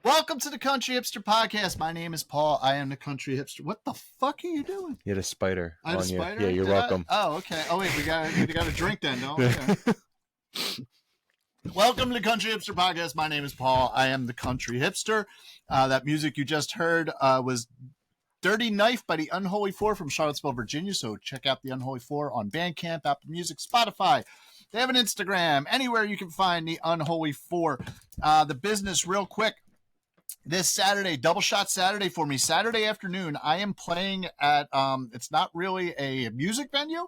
Welcome to the Country Hipster Podcast. My name is Paul. I am the Country Hipster. What the fuck are you doing? You had a spider I had on a spider? you. Yeah, you're welcome. Oh, okay. Oh, wait, we got a drink then, don't we? Yeah. Welcome to the Country Hipster Podcast. My name is Paul. I am the Country Hipster. That music you just heard was Dirty Knife by the Unholy Four from Charlottesville, Virginia. So check out the Unholy Four on Bandcamp, Apple Music, Spotify. They have an Instagram. Anywhere you can find the Unholy Four. The business real quick. This Saturday, Double Shot Saturday for me. Saturday afternoon, I am playing at, it's not really a music venue.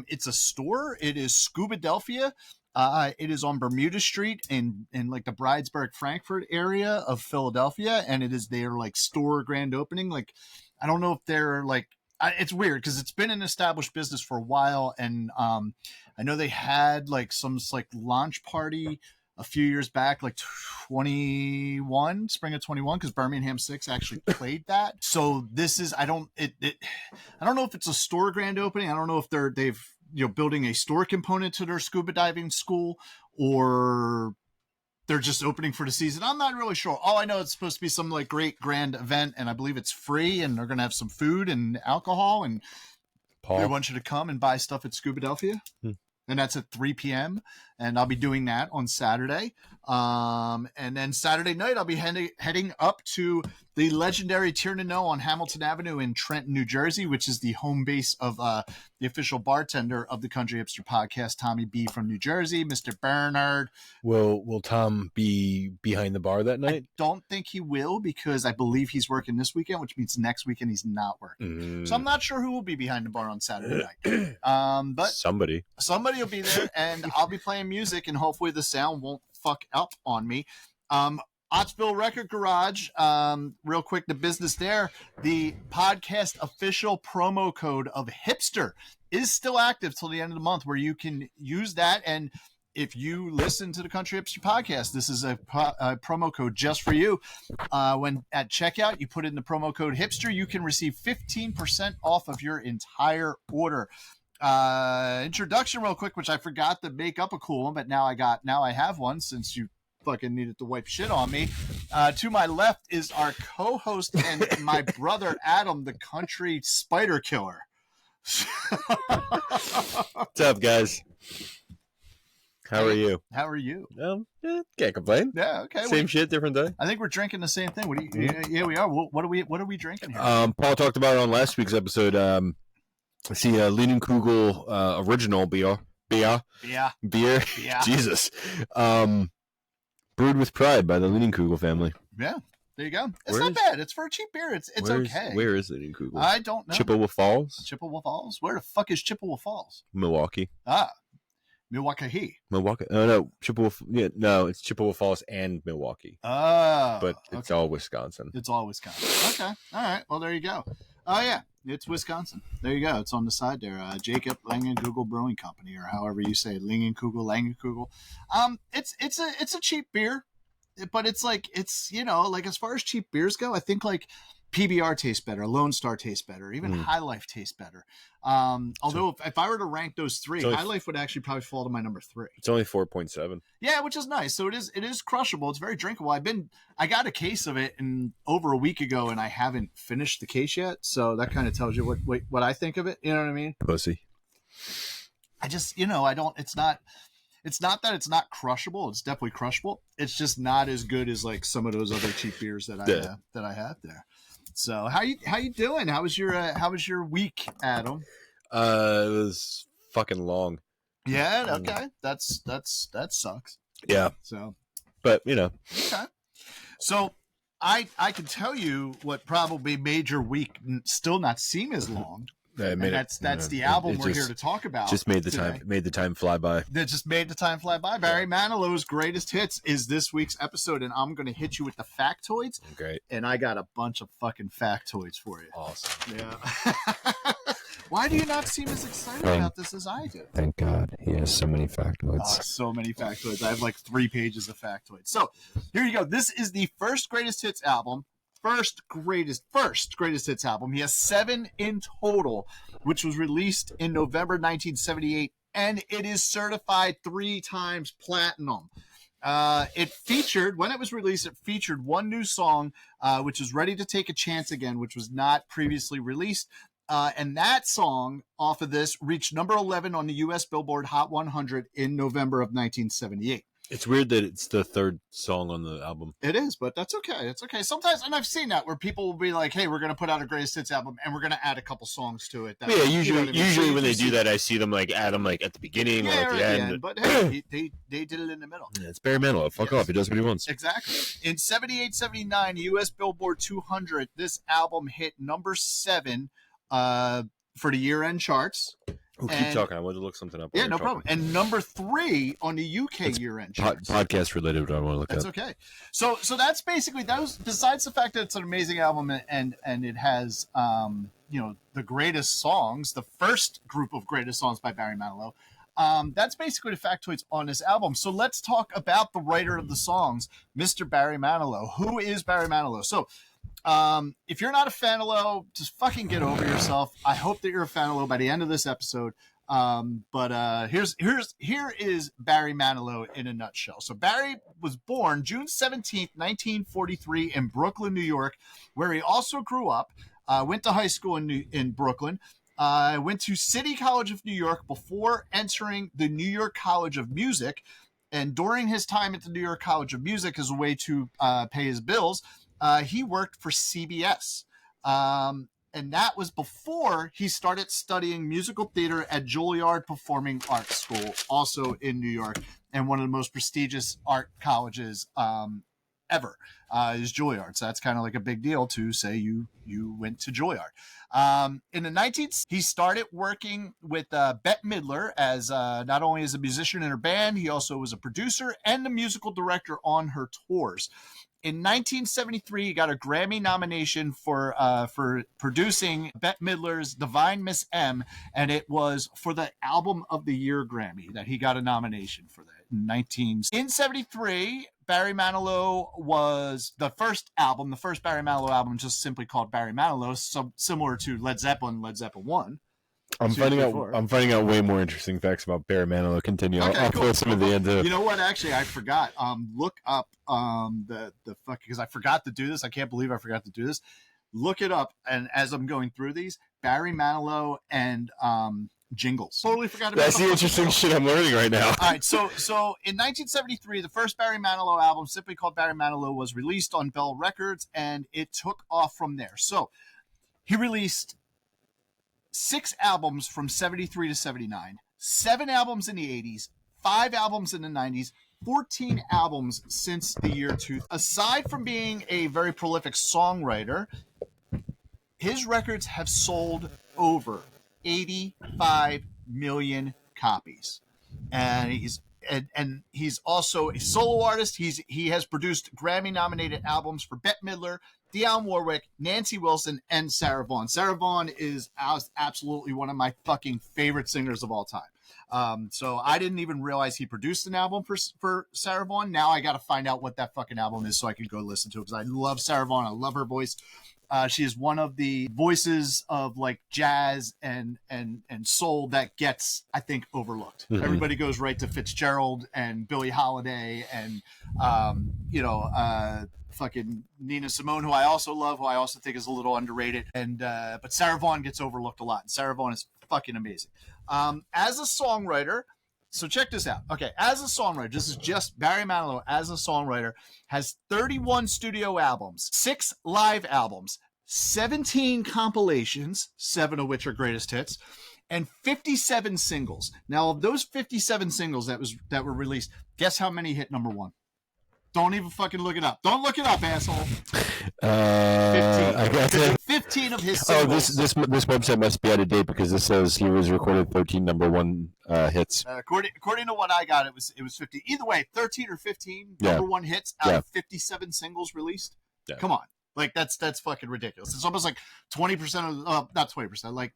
It's a store. It is Scubadelphia. It is on Bermuda Street in like the Bridesburg, Frankfurt area of Philadelphia. And it is their like store grand opening. Like, I don't know if they're like, it's weird because it's been an established business for a while. And I know they had like some like launch party a few years back, like spring of 21, because Birmingham 6 actually played that. So this is, I don't know if it's a store grand opening. I don't know if they've building a store component to their scuba diving school, or they're just opening for the season. I'm not really sure. All I know, it's supposed to be some like great grand event, and I believe it's free, and they're going to have some food and alcohol, and Paul, they want you to come and buy stuff at Scubadelphia. And that's at 3 p.m. And I'll be doing that on Saturday. And then Saturday night, I'll be heading up to the legendary Tierno on Hamilton Avenue in Trenton, New Jersey, which is the home base of the official bartender of the Country Hipster Podcast, Tommy B from New Jersey, Mr. Bernard. Will Tom be behind the bar that night? I don't think he will, because I believe he's working this weekend, which means next weekend he's not working. So I'm not sure who will be behind the bar on Saturday night. But somebody will be there, and I'll be playing music, and hopefully the sound won't fuck up on me. Ottsville Record Garage, real quick, the business there, the podcast official promo code of Hipster is still active till the end of the month, where you can use that. And if you listen to the Country Hipster Podcast, this is a promo code just for you. When at checkout, you put in the promo code Hipster, you can receive 15% off of your entire order. Introduction real quick, which I forgot to make up a cool one, but now I have one, since you fucking needed to wipe shit on me. To my left is our co-host and my brother Adam, the Country Spider Killer. What's up, guys? How are you? Can't complain. Yeah, okay. Same shit, different day. I think we're drinking the same thing. What do you? Yeah, we are. What are we drinking here? Paul talked about it on last week's episode. I see Leaning Kugel original beer. Yeah. Jesus. Brewed with pride by the Leaning Kugel family. Yeah, there you go. It's not bad. It's for a cheap beer. It's okay. Where is Leaning Kugel? I don't know. Chippewa Falls? Chippewa Falls? Where the fuck is Chippewa Falls? Milwaukee. Milwaukee. Oh, no. Chippewa. Yeah, no, it's Chippewa Falls and Milwaukee. But it's all Wisconsin. It's all Wisconsin. Okay. All right. Well, there you go. Oh, yeah. It's Wisconsin. There you go. It's on the side there. Jacob Langenkugel Brewing Company, or however you say it. Langenkugel. It's a cheap beer, but it's like as far as cheap beers go, I think like PBR tastes better, Lone Star tastes better, even High Life tastes better. Although if I were to rank those three, High Life would actually probably fall to my number 3. It's only 4.7. Yeah, which is nice. So it is crushable. It's very drinkable. I got a case of it over a week ago, and I haven't finished the case yet. So that kind of tells you what I think of it. You know what I mean? Pussy. I just, I don't. It's not that it's not crushable. It's definitely crushable. It's just not as good as like some of those other cheap beers that I have there. So how you doing? How was your week, Adam? It was fucking long. Yeah. Okay. That sucks. Yeah. So, but Okay. So I can tell you what probably made your week still not seem as long. That's the album we're here to talk about. Just made the time fly by. That just made the time fly by. Barry Manilow's greatest hits is this week's episode, and I'm going to hit you with the factoids. Great. And I got a bunch of fucking factoids for you. Awesome. Yeah. Why do you not seem as excited about this as I do? Thank God he has so many factoids. Oh, so many factoids. I have like 3 pages of factoids. So here you go. This is the first greatest hits album. First greatest hits album. He has 7 in total, which was released in November 1978, and it is certified 3 times platinum. It featured, when it was released, it featured one new song, which is Ready to Take a Chance Again, which was not previously released. And that song off of this reached number 11 on the U.S. Billboard Hot 100 in November of 1978. It's weird that it's the third song on the album. It is, but that's okay. It's okay. Sometimes, and I've seen that where people will be like, "Hey, we're going to put out a greatest hits album, and we're going to add a couple songs to it." Yeah, usually when they do that, I see them like add them like at the beginning or at the end. But hey, they did it in the middle. Yeah, it's Barry Manilow. Fuck off. He does what he wants. Exactly. In 78, 79, U.S. Billboard 200, this album hit number 7 for the year-end charts. Oh, keep talking. I wanted to look something up. Yeah, no problem. And number 3 on the UK year-end charts. Podcast related. I want to look That's okay. So that's basically those. Besides the fact that it's an amazing album and it has the greatest songs, the first group of greatest songs by Barry Manilow. That's basically the factoids on this album. So let's talk about the writer of the songs, Mr. Barry Manilow. Who is Barry Manilow? So if you're not a fan of Low, just fucking get over yourself. I hope that you're a fan of Low by the end of this episode. But here is Barry Manilow in a nutshell. So Barry was born June 17th, 1943 in Brooklyn, New York, where he also grew up, went to high school in Brooklyn, went to City College of New York before entering the New York College of Music. And during his time at the New York College of Music, as a way to pay his bills, he worked for CBS. And that was before he started studying musical theater at Juilliard Performing Arts School, also in New York, and one of the most prestigious art colleges ever is Juilliard. So that's kind of like a big deal to say you went to Juilliard. In the 19th, he started working with Bette Midler as not only as a musician in her band, he also was a producer and the musical director on her tours. In 1973, he got a Grammy nomination for producing Bette Midler's Divine Miss M, and it was for the Album of the Year Grammy that he got a nomination for that. In 73, Barry Manilow was the first Barry Manilow album, just simply called Barry Manilow, similar to Led Zeppelin 1. I'm finding out way more interesting facts about Barry Manilow. Continue. Okay, I'll throw some of the end. You know what? Actually, I forgot. Look up the fuck, because I forgot to do this. I can't believe I forgot to do this. Look it up, and as I'm going through these, Barry Manilow and jingles. Totally forgot about. That's the interesting shit I'm learning right now. All right, so in 1973, the first Barry Manilow album, simply called Barry Manilow, was released on Bell Records, and it took off from there. So he released 6 albums from 73 to 79, 7 albums in the 80s, 5 albums in the 90s, 14 albums since the year 2000. Aside from being a very prolific songwriter, his records have sold over 85 million copies. And he's also a solo artist. He has produced Grammy-nominated albums for Bette Midler, Dionne Warwick, Nancy Wilson, and Sarah Vaughan. Sarah Vaughan is absolutely one of my fucking favorite singers of all time. So I didn't even realize he produced an album for Sarah Vaughan. Now I got to find out what that fucking album is so I can go listen to it, because I love Sarah Vaughan. I love her voice. She is one of the voices of like jazz and soul that gets, I think, overlooked. Mm-hmm. Everybody goes right to Fitzgerald and Billie Holiday and fucking Nina Simone, who I also love, who I also think is a little underrated. And but Sarah Vaughan gets overlooked a lot. And Sarah Vaughan is fucking amazing. As a songwriter, so check this out. Okay, as a songwriter, this is just Barry Manilow as a songwriter, has 31 studio albums, 6 live albums, 17 compilations, 7 of which are greatest hits, and 57 singles. Now, of those 57 singles that were released, guess how many hit number 1? Don't even fucking look it up. Don't look it up, asshole. 15 of his singles. This website must be out of date, because this says he was recorded 13 number 1 hits. According to what I got, it was 50. Either way, 13 or 15 number 1 hits out of 57 singles released. Yeah. Come on, like that's fucking ridiculous. It's almost like 20% of not 20%. Like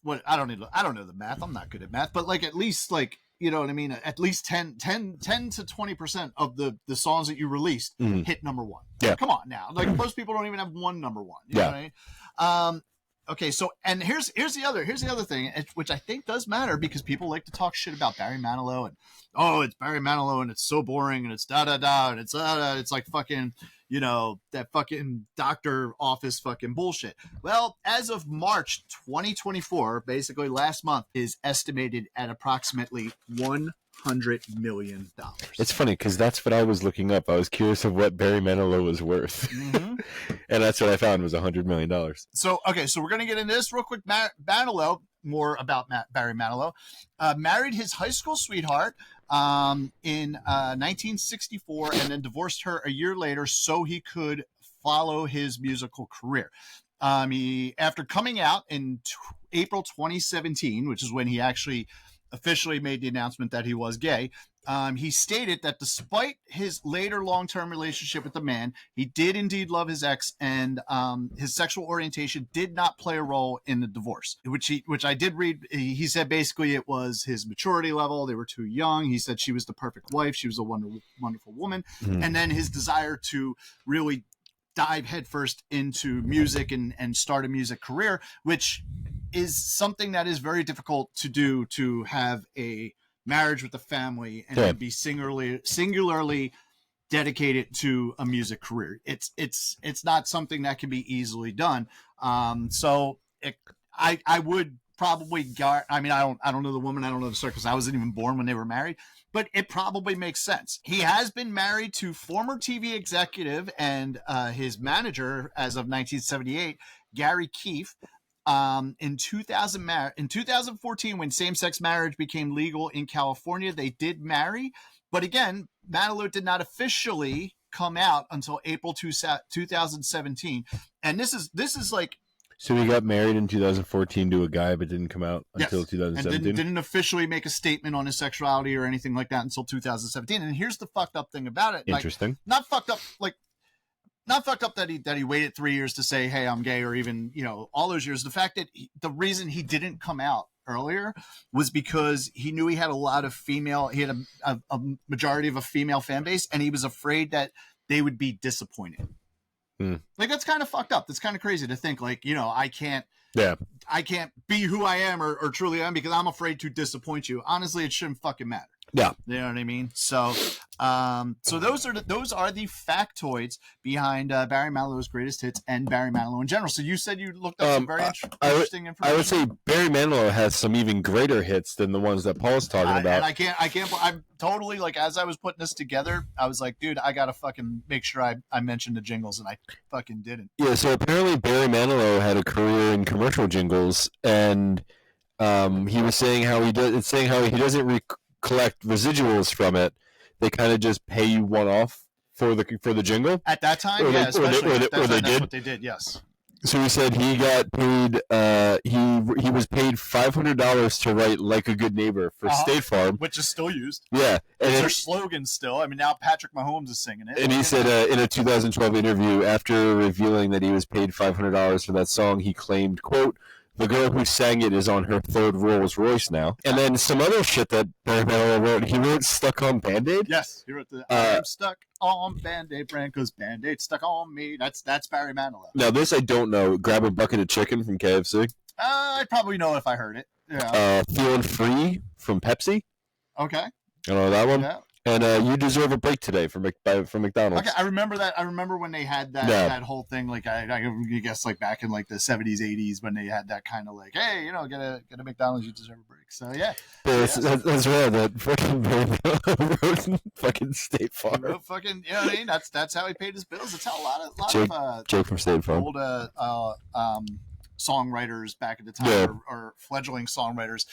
what? I don't know the math. I'm not good at math, but like at least like. You know what I mean? At least 10 to 20% of the songs that you released hit number 1. Yeah. Come on now. Like most people don't even have one number 1. You know what I mean? Okay, so and here's the other thing, which I think does matter because people like to talk shit about Barry Manilow and it's Barry Manilow and it's so boring and it's da da da and it's like fucking that fucking doctor office fucking bullshit. Well, as of March 2024, basically last month, is estimated at approximately $100 million. It's funny because that's what I was looking up. I was curious of what Barry Manilow was worth, and that's what I found was $100 million. So we're gonna get into this real quick. Manilow, more about Barry Manilow, married his high school sweetheart in 1964, and then divorced her a year later so he could follow his musical career. He, after coming out in April 2017, which is when he actually officially made the announcement that he was gay, he stated that despite his later long-term relationship with the man, he did indeed love his ex, and his sexual orientation did not play a role in the divorce, which I did read. He said basically it was his maturity level. They were too young. He said she was the perfect wife. She was a wonderful woman. And then his desire to really dive headfirst into music and start a music career, which is something that is very difficult to do, to have a marriage with a family and then be singularly dedicated to a music career. It's not something that can be easily done. I would probably I don't know the woman, I don't know the circles. I wasn't even born when they were married, but it probably makes sense. He has been married to former TV executive and his manager as of 1978, Gary Keefe. In 2014, when same-sex marriage became legal in California, they did marry. But again, Manilow did not officially come out until April 2017. And this is like... So he got married in 2014 to a guy, but didn't come out until 2017? And didn't officially make a statement on his sexuality or anything like that until 2017. And here's the fucked up thing about it. Interesting. Not fucked up that he waited 3 years to say, hey, I'm gay, or even, all those years. The fact that the reason he didn't come out earlier was because he knew he had a lot of he had a majority of a female fan base, and he was afraid that they would be disappointed. Like, that's kind of fucked up. That's kind of crazy to think, like, I can't be who I am or truly am because I'm afraid to disappoint you. Honestly, it shouldn't fucking matter. Yeah. You know what I mean? So those are the factoids behind Barry Manilow's greatest hits and Barry Manilow in general. So you said you looked up some very interesting information. I would say Barry Manilow has some even greater hits than the ones that Paul's talking about. And I'm totally, like, as I was putting this together, I was like, dude, I gotta fucking make sure I mentioned the jingles, and I fucking didn't. Yeah. So apparently Barry Manilow had a career in commercial jingles, and he was saying how he doesn't collect residuals from it. They kind of just pay you one-off for the jingle at that time. Especially that's what they did. Yes. So he said he got paid. He was paid $500 to write "Like a Good Neighbor" for State Farm, which is still used. Yeah, and it's their slogan still. I mean, now Patrick Mahomes is singing it. And he said in a 2012 interview, after revealing that he was paid $500 for that song, he claimed, "quote, the girl who sang it is on her third Rolls Royce now." And then some other shit that Barry Manilow wrote. He wrote "Stuck on Band-Aid." Yes, he wrote I'm stuck on Band-Aid brand because Band-Aid stuck on me. That's Barry Manilow. Now this I don't know. Grab a bucket of chicken from KFC. I'd probably know if I heard it. Yeah. Feeling Free from Pepsi. Okay. I know that one. Yeah. And You Deserve a Break Today from McDonald's. Okay, I remember that. I remember when they had that whole thing. Like I guess like back in like the 70s, 80s when they had that kind of like, hey, get a McDonald's, you deserve a break. So yeah. That's right. That fucking fucking State Farm. Fucking, you know what I mean? That's how he paid his bills. That's how a lot of Jake from State Farm. Old songwriters back at the time, or fledgling songwriters,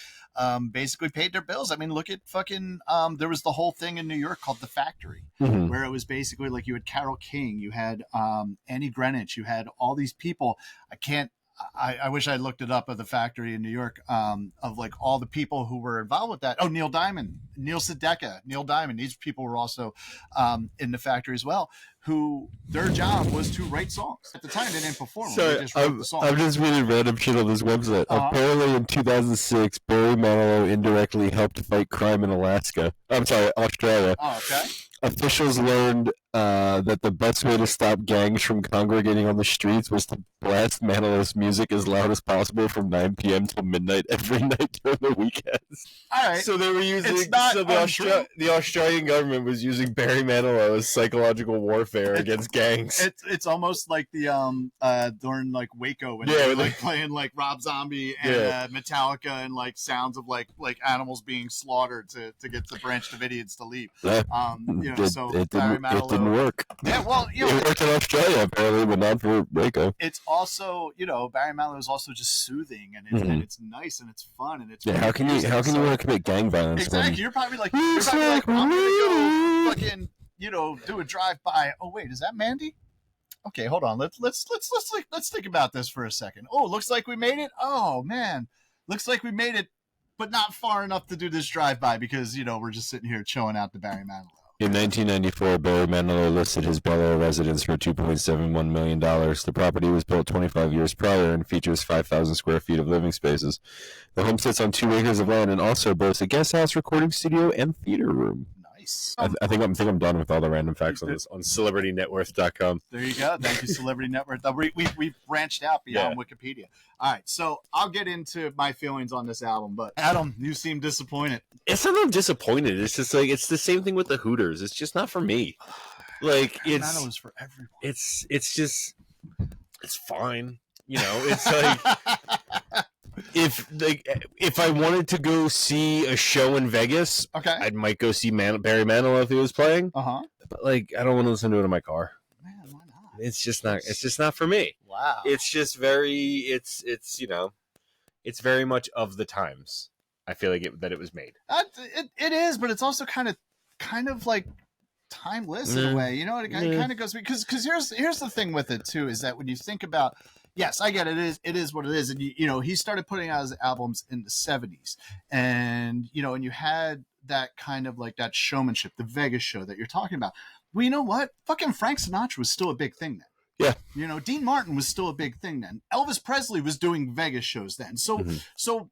basically paid their bills. I mean, look at fucking there was the whole thing in New York called The Factory, where it was basically like you had Carole King, you had Annie Greenwich, you had all these people. I wish I looked it up at The Factory in New York, of like all the people who were involved with that. Oh, Neil Diamond, Neil Sedaka, Neil Diamond. These people were also in The Factory as well, who their job was to write songs. At the time, they didn't perform. Sorry, they just wrote the songs. I'm just reading random shit on this website. Apparently, in 2006, Barry Manilow indirectly helped fight crime in Australia. Oh, okay. Officials learned that the best way to stop gangs from congregating on the streets was to blast Manilow's music as loud as possible from 9 p.m. till midnight every night during the weekends. All right. So they were using. It's not the Australian government was using Barry Manilow as psychological warfare against gangs. It's almost like the during like Waco when they were like playing like Rob Zombie and Metallica and like sounds of like animals being slaughtered to get the Branch Davidians to leave. It didn't work. Yeah, well, it worked in Australia apparently, but not for Waco. It's also, Barry Manilow is also just soothing and it's nice and it's fun and it's how can you want to commit gang violence? Exactly, you're probably like I'm gonna go fucking do a drive by. Oh wait, is that Mandy? Okay, hold on. Let's think about this for a second. Oh, looks like we made it. Oh man, looks like we made it, but not far enough to do this drive by because we're just sitting here chilling out the Barry Manilow. In 1994, Barry Manilow listed his Bel Air residence for $2.71 million. The property was built 25 years prior and features 5,000 square feet of living spaces. The home sits on 2 acres of land and also boasts a guest house, recording studio, and theater room. Nice. I think I'm done with all the random facts on this on CelebrityNetWorth.com. There you go. Thank you, Celebrity Net Worth. We branched out beyond Wikipedia. All right, so I'll get into my feelings on this album, but Adam, you seem disappointed. It's not that I'm disappointed. It's just like it's the same thing with the Hooters. It's just not for me. Like it's for everyone. It's just it's fine. It's like if I wanted to go see a show in Vegas, I might go see Barry Manilow if he was playing. But like I don't want to listen to it in my car. Man, why not? It's just not for me. Wow. It's just very it's very much of the times. I feel like that it was made. It is, but it's also kind of like timeless in a way. It kind of goes because here's the thing with it too is that when you think about, yes, I get it is what it is, and he started putting out his albums in the 70s, and and you had that kind of like that showmanship, the Vegas show that you're talking about. Well, you know what? Fucking Frank Sinatra was still a big thing then. Yeah. Dean Martin was still a big thing then. Elvis Presley was doing Vegas shows then. So that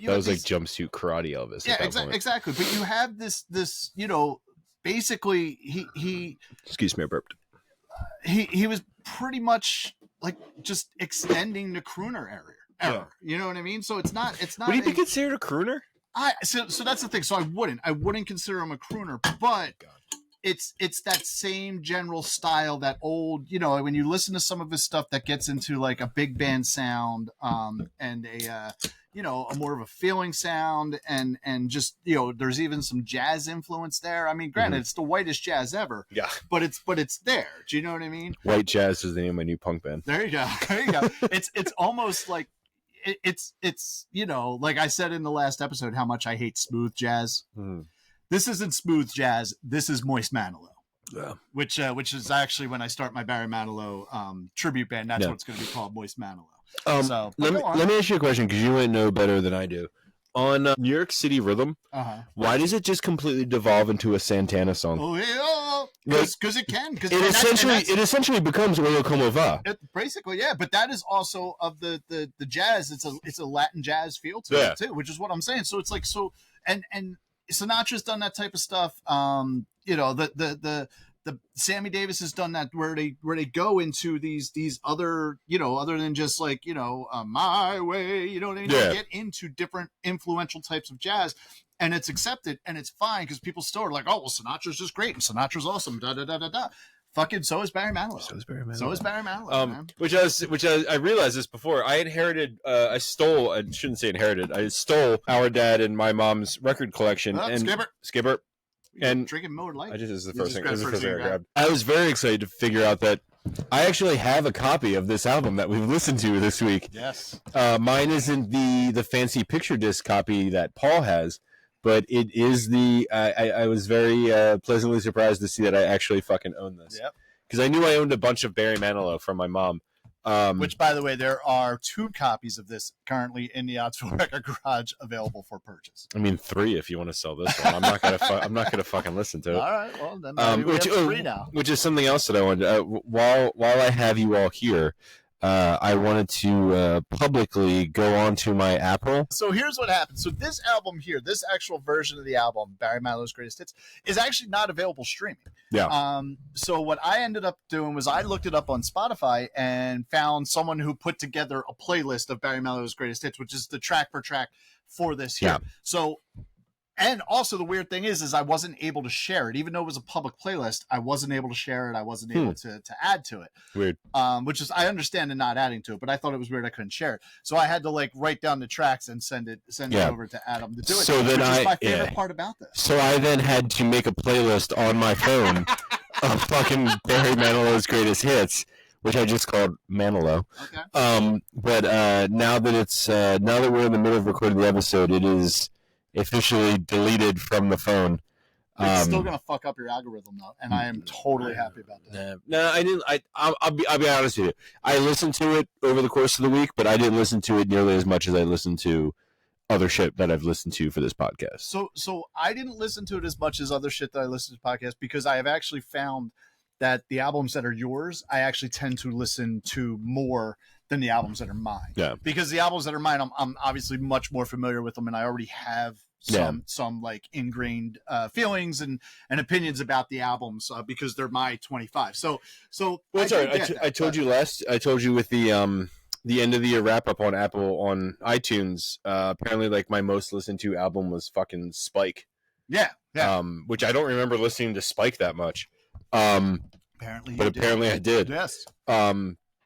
was like jumpsuit karate Elvis. Yeah, exactly. But you have this basically he excuse me, I burped. He was pretty much like just extending the crooner era. Yeah. You know what I mean? So it's not. Would he be considered a crooner? So that's the thing. So I wouldn't consider him a crooner, but it's that same general style, that old, when you listen to some of his stuff that gets into like a big band sound, and a more of a feeling sound, and just, there's even some jazz influence there. I mean, granted, it's the whitest jazz ever. Yeah. But it's there. Do you know what I mean? White Jazz is the name of my new punk band. There you go. It's almost like it's like I said in the last episode, how much I hate smooth jazz. Mm-hmm. This isn't smooth jazz. This is moist Manilow. Yeah. Which is actually when I start my Barry Manilow tribute band. That's what it's going to be called, Moist Manilow. Let me ask you a question because you might know better than I do. On New York City Rhythm, why does it just completely devolve into a Santana song? Oh yeah, because it can. It essentially becomes Oyo Como Va. Basically, yeah. But that is also of the jazz. It's a Latin jazz feel to it too, which is what I'm saying. So it's like and Sinatra's done that type of stuff. The Sammy Davis has done that where they go into these other, other than just like, my way, you know what I mean? They get into different influential types of jazz, and it's accepted and it's fine because people still are like, oh, well, Sinatra's just great and Sinatra's awesome. Da da da da da. Fucking so is Barry Manilow. Man. Which I realized this before. I inherited. I stole. I shouldn't say inherited. I stole our dad and my mom's record collection. Skipper. And drinking Miller Lite. This is the first thing I grabbed. I was very excited to figure out that I actually have a copy of this album that we've listened to this week. Yes. Mine isn't the fancy picture disc copy that Paul has, but it is the. I was very pleasantly surprised to see that I actually fucking own this. Yep. Because I knew I owned a bunch of Barry Manilow from my mom. Which, by the way, there are 2 copies of this currently in the Ottsville Record Garage available for purchase. I mean, 3 if you want to sell this one. I'm not gonna fucking listen to it. All right, well then maybe we have 3 now. Which is something else that I wanted. While I have you all here, I wanted to publicly go onto my Apple. So here's what happened. So this album here, this actual version of the album, Barry Manilow's Greatest Hits, is actually not available streaming. Yeah. So what I ended up doing was I looked it up on Spotify and found someone who put together a playlist of Barry Manilow's Greatest Hits, which is the track for track for this here. Yeah. So, and also the weird thing is I wasn't able to share it. Even though it was a public playlist, I wasn't able to share it. I wasn't able to add to it. Weird. Which is, I understand in not adding to it, but I thought it was weird I couldn't share it. So I had to like write down the tracks and send it over to Adam to do it. So then which is my favorite part about this. So I then had to make a playlist on my phone of fucking Barry Manilow's Greatest Hits, which I just called Manilow. Okay. But now that we're in the middle of recording the episode, it is officially deleted from the phone. It's still gonna fuck up your algorithm though, and I am totally happy about that. No, I didn't. I'll be honest with you. I listened to it over the course of the week, but I didn't listen to it nearly as much as I listened to other shit that I've listened to for this podcast. So I didn't listen to it as much as other shit that I listened to podcasts because I have actually found that the albums that are yours, I actually tend to listen to more than the albums that are mine. Yeah. Because the albums that are mine, I'm obviously much more familiar with them, and I already have some like ingrained feelings and opinions about the albums because they're my 25. So well, sorry, I told you with the end of the year wrap up on Apple on iTunes. Apparently, like my most listened to album was fucking Spike. Yeah. Which I don't remember listening to Spike that much. Apparently I did. Yes.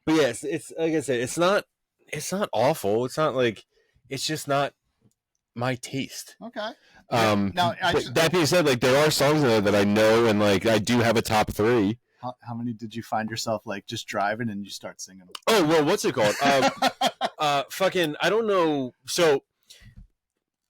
But yes, it's like I said, it's not awful. It's not like, it's just not my taste. Okay. Now, that being said, like there are songs in there that I know, and like I do have a top 3. How many did you find yourself like just driving and you start singing them? Oh well, what's it called? Fucking, I don't know. So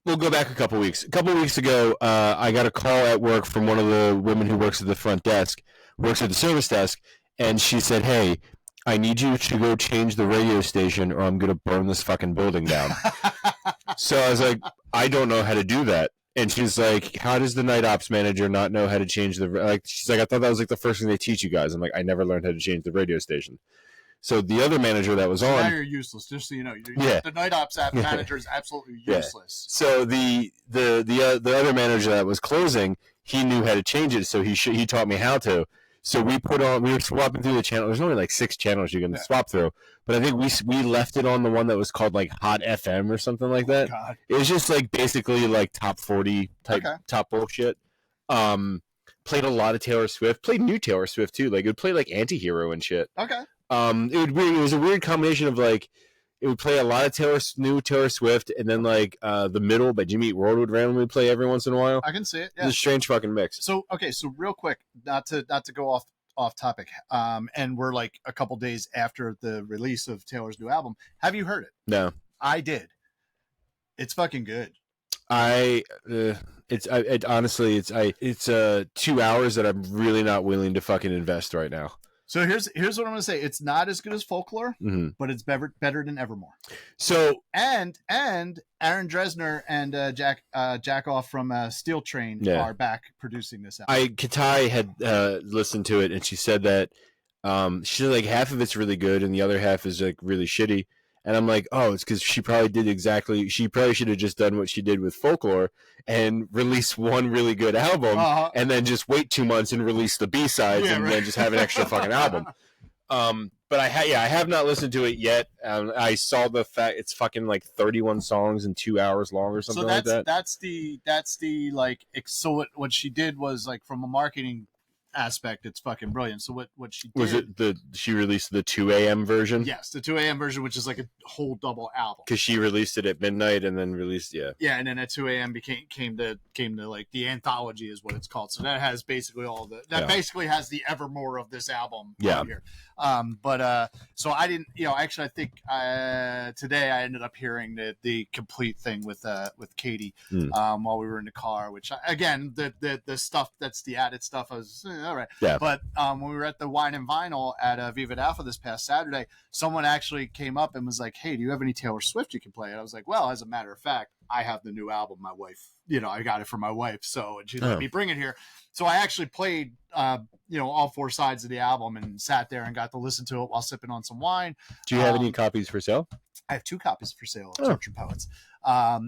we'll go back a couple weeks. A couple weeks ago, I got a call at work from one of the women who works at the front desk, works at the service desk, and she said, "Hey, I need you to go change the radio station or I'm going to burn this fucking building down." So I was like, I don't know how to do that. And she's like, how does the night ops manager not know how to change she's like, I thought that was like the first thing they teach you guys. I'm like, I never learned how to change the radio station. So the other manager that was on. Now you're useless, just so you know. The night ops manager is absolutely useless. So the other manager that was closing, he knew how to change it, so he taught me how to. So we were swapping through the channel. There's only like 6 channels you can swap through. But I think we left it on the one that was called like Hot FM or something like that. God. It was just like basically like top 40 type top bullshit. Played a lot of Taylor Swift. Played new Taylor Swift too. Like it would play like Anti-Hero and shit. Okay. It was a weird combination of like it would play a lot of new Taylor Swift, and then like The Middle by Jimmy Eat World would randomly play every once in a while. I can see it. Yeah. It's a strange fucking mix. So real quick, not to go off topic, and we're like a couple days after the release of Taylor's new album. Have you heard it? No, I did. It's fucking good. Honestly, it's 2 hours that I'm really not willing to fucking invest right now. So here's what I'm gonna say. It's not as good as Folklore, but it's better than Evermore. So and Aaron Dresner and Jack Off from Steel Train are back producing this album. Katai had listened to it, and she said that she said like half of it's really good and the other half is like really shitty. And I'm like, oh, it's because she probably should have just done what she did with Folklore and release one really good album and then just wait 2 months and release the B-sides then just have an extra fucking album. But I have not listened to it yet. I saw the fact it's fucking like 31 songs and 2 hours long or something like that. That's the like, so what she did was like from a marketing aspect, it's fucking brilliant. So what she did, was it she released the 2 a.m. version? Yes, the 2 a.m. version, which is like a whole double album. Because she released it at midnight and then released and then at 2 a.m. came to like the anthology is what it's called. So that has basically basically has the Evermore of this album here. So I didn't, actually I think today I ended up hearing the complete thing with Katie while we were in the car, which again the stuff that's the added stuff I was all right. Yeah. But when we were at the Wine and Vinyl at Viva Alpha this past Saturday, someone actually came up and was like, "Hey, do you have any Taylor Swift you can play?" And I was like, "Well, as a matter of fact, I have the new album. My wife, I got it for my wife, so and she let me bring it here." So I actually played, all 4 sides of the album and sat there and got to listen to it while sipping on some wine. Do you have any copies for sale? I have 2 copies for sale of Tortured Poets. They're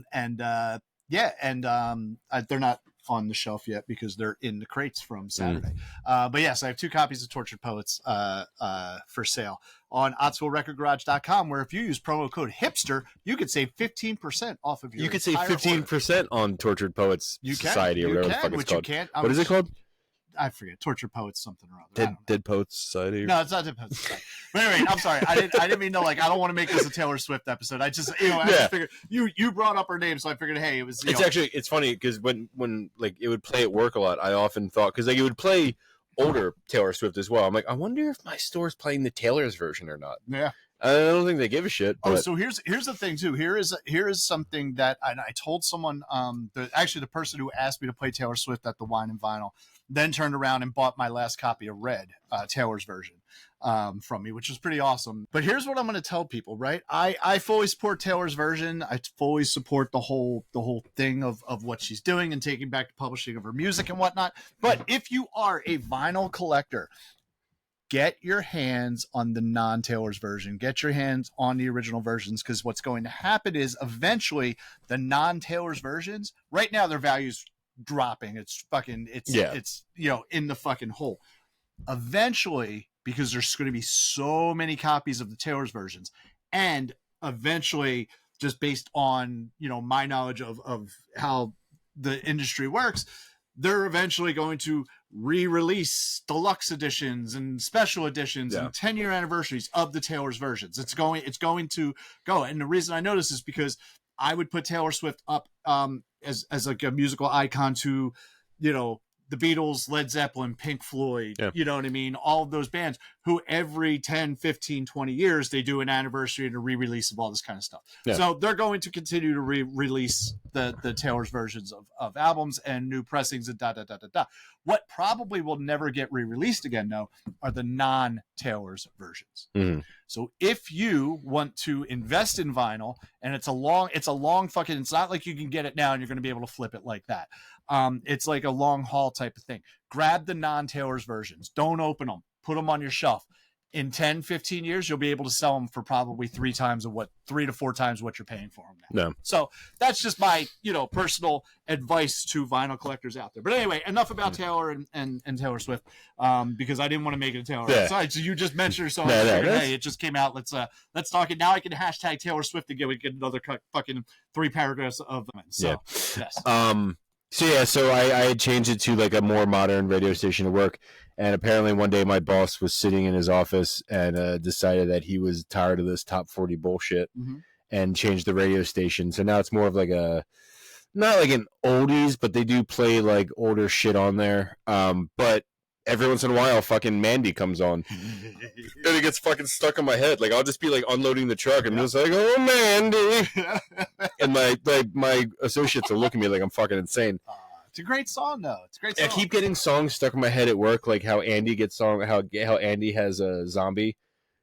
not on the shelf yet because they're in the crates from Saturday. But yes, I have 2 copies of Tortured Poets for sale on OttsvilleRecordGarage.com, where if you use promo code HIPSTER, you could save 15% off of your You could save 15% on Tortured Poets Society or whatever the fuck it's called. What is it called? I forget. Tortured Poets something or other. Dead Poets Society? No, it's not Dead Poets Society. But anyway, I'm sorry. I didn't mean to, I don't want to make this a Taylor Swift episode. I just, just figured you brought up her name, so I figured, hey, it was, it's funny because when it would play at work a lot, I often thought, because it would play older Taylor Swift as well. I'm like, I wonder if my store's playing the Taylor's version or not. Yeah. I don't think they give a shit. But... Oh, so here's the thing too. Here is something that I told someone. The person who asked me to play Taylor Swift at the Wine and Vinyl, then turned around and bought my last copy of Red, Taylor's version, from me, which was pretty awesome. But here's what I'm going to tell people. Right, I fully support Taylor's version. I fully support the whole thing of what she's doing and taking back the publishing of her music and whatnot. But if you are a vinyl collector, get your hands on the non-Taylor's version. Get your hands on the original versions, because what's going to happen is eventually the non-Taylor's versions, right now their value's dropping. It's in the fucking hole. Eventually, because there's going to be so many copies of the Taylor's versions, and eventually, just based on my knowledge of how the industry works, they're eventually going to re-release deluxe editions and special editions and 10-year anniversaries of the Taylor's versions. It's going to go. And the reason I know this is because I would put Taylor Swift up as like a musical icon to, the Beatles, Led Zeppelin, Pink Floyd, you know what I mean? All of those bands who every 10, 15, 20 years, they do an anniversary and a re-release of all this kind of stuff. Yeah. So they're going to continue to re-release the Taylor's versions of albums and new pressings and da-da-da-da-da. What probably will never get re-released again, though, are the non-Taylor's versions. Mm-hmm. So if you want to invest in vinyl, and it's a long fucking, it's not like you can get it now and you're going to be able to flip it like that. It's like a long haul type of thing. Grab the non-Taylor's versions. Don't open them. Put them on your shelf. In 10, 15 years, you'll be able to sell them for probably 3 to 4 times what you're paying for them now. No. So that's just my, personal advice to vinyl collectors out there. But anyway, enough about Taylor and Taylor Swift, because I didn't want to make it a Taylor. Yeah. Sorry, so you just mentioned yourself. Hey, it just came out. Let's talk it. Now I can hashtag Taylor Swift again. We get another fucking 3 paragraphs of them. So, yes. So I had changed it to like a more modern radio station to work, and apparently one day my boss was sitting in his office and decided that he was tired of this top 40 bullshit, and changed the radio station. So now it's more of like not like an oldies, but they do play like older shit on there. But every once in a while, fucking Mandy comes on, and it gets fucking stuck in my head. Like I'll just be like unloading the truck, and just like, "Oh, Mandy," and my associates are looking at me like I'm fucking insane. It's a great song, though. It's a great song. I keep getting songs stuck in my head at work, like how Andy gets how Andy has a zombie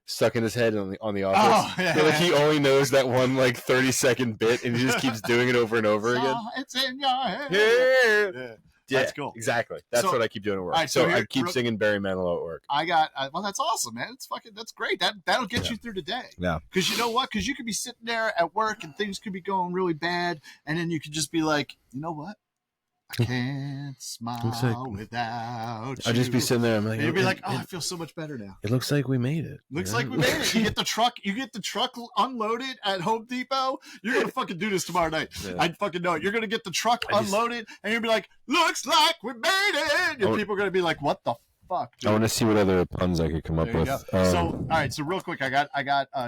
stuck in his head on the Office. Oh, yeah, like he only knows that one like 30-second bit, and he just keets doing it over and over again. It's in your head. Yeah. Yeah, that's cool. Exactly. That's what I keep doing at work. Right, so I keep singing Barry Manilow at work. Well, that's awesome, man. That's great. That'll get you through the day. Yeah. Because you know what? Because you could be sitting there at work and things could be going really bad, and then you could just be like, you know what? I can't smile without you. I'll just be sitting there. I'm like, and you'd be like, I feel so much better now. It looks like we made it. Looks like we made it. You get the truck unloaded at Home Depot. You're gonna fucking do this tomorrow night. Yeah. I fucking know it. You're gonna get the truck unloaded, and you'll be like, looks like we made it. And people are gonna be like, what the fuck, dude? I want to see what other puns I could come up with. All right. So real quick, I got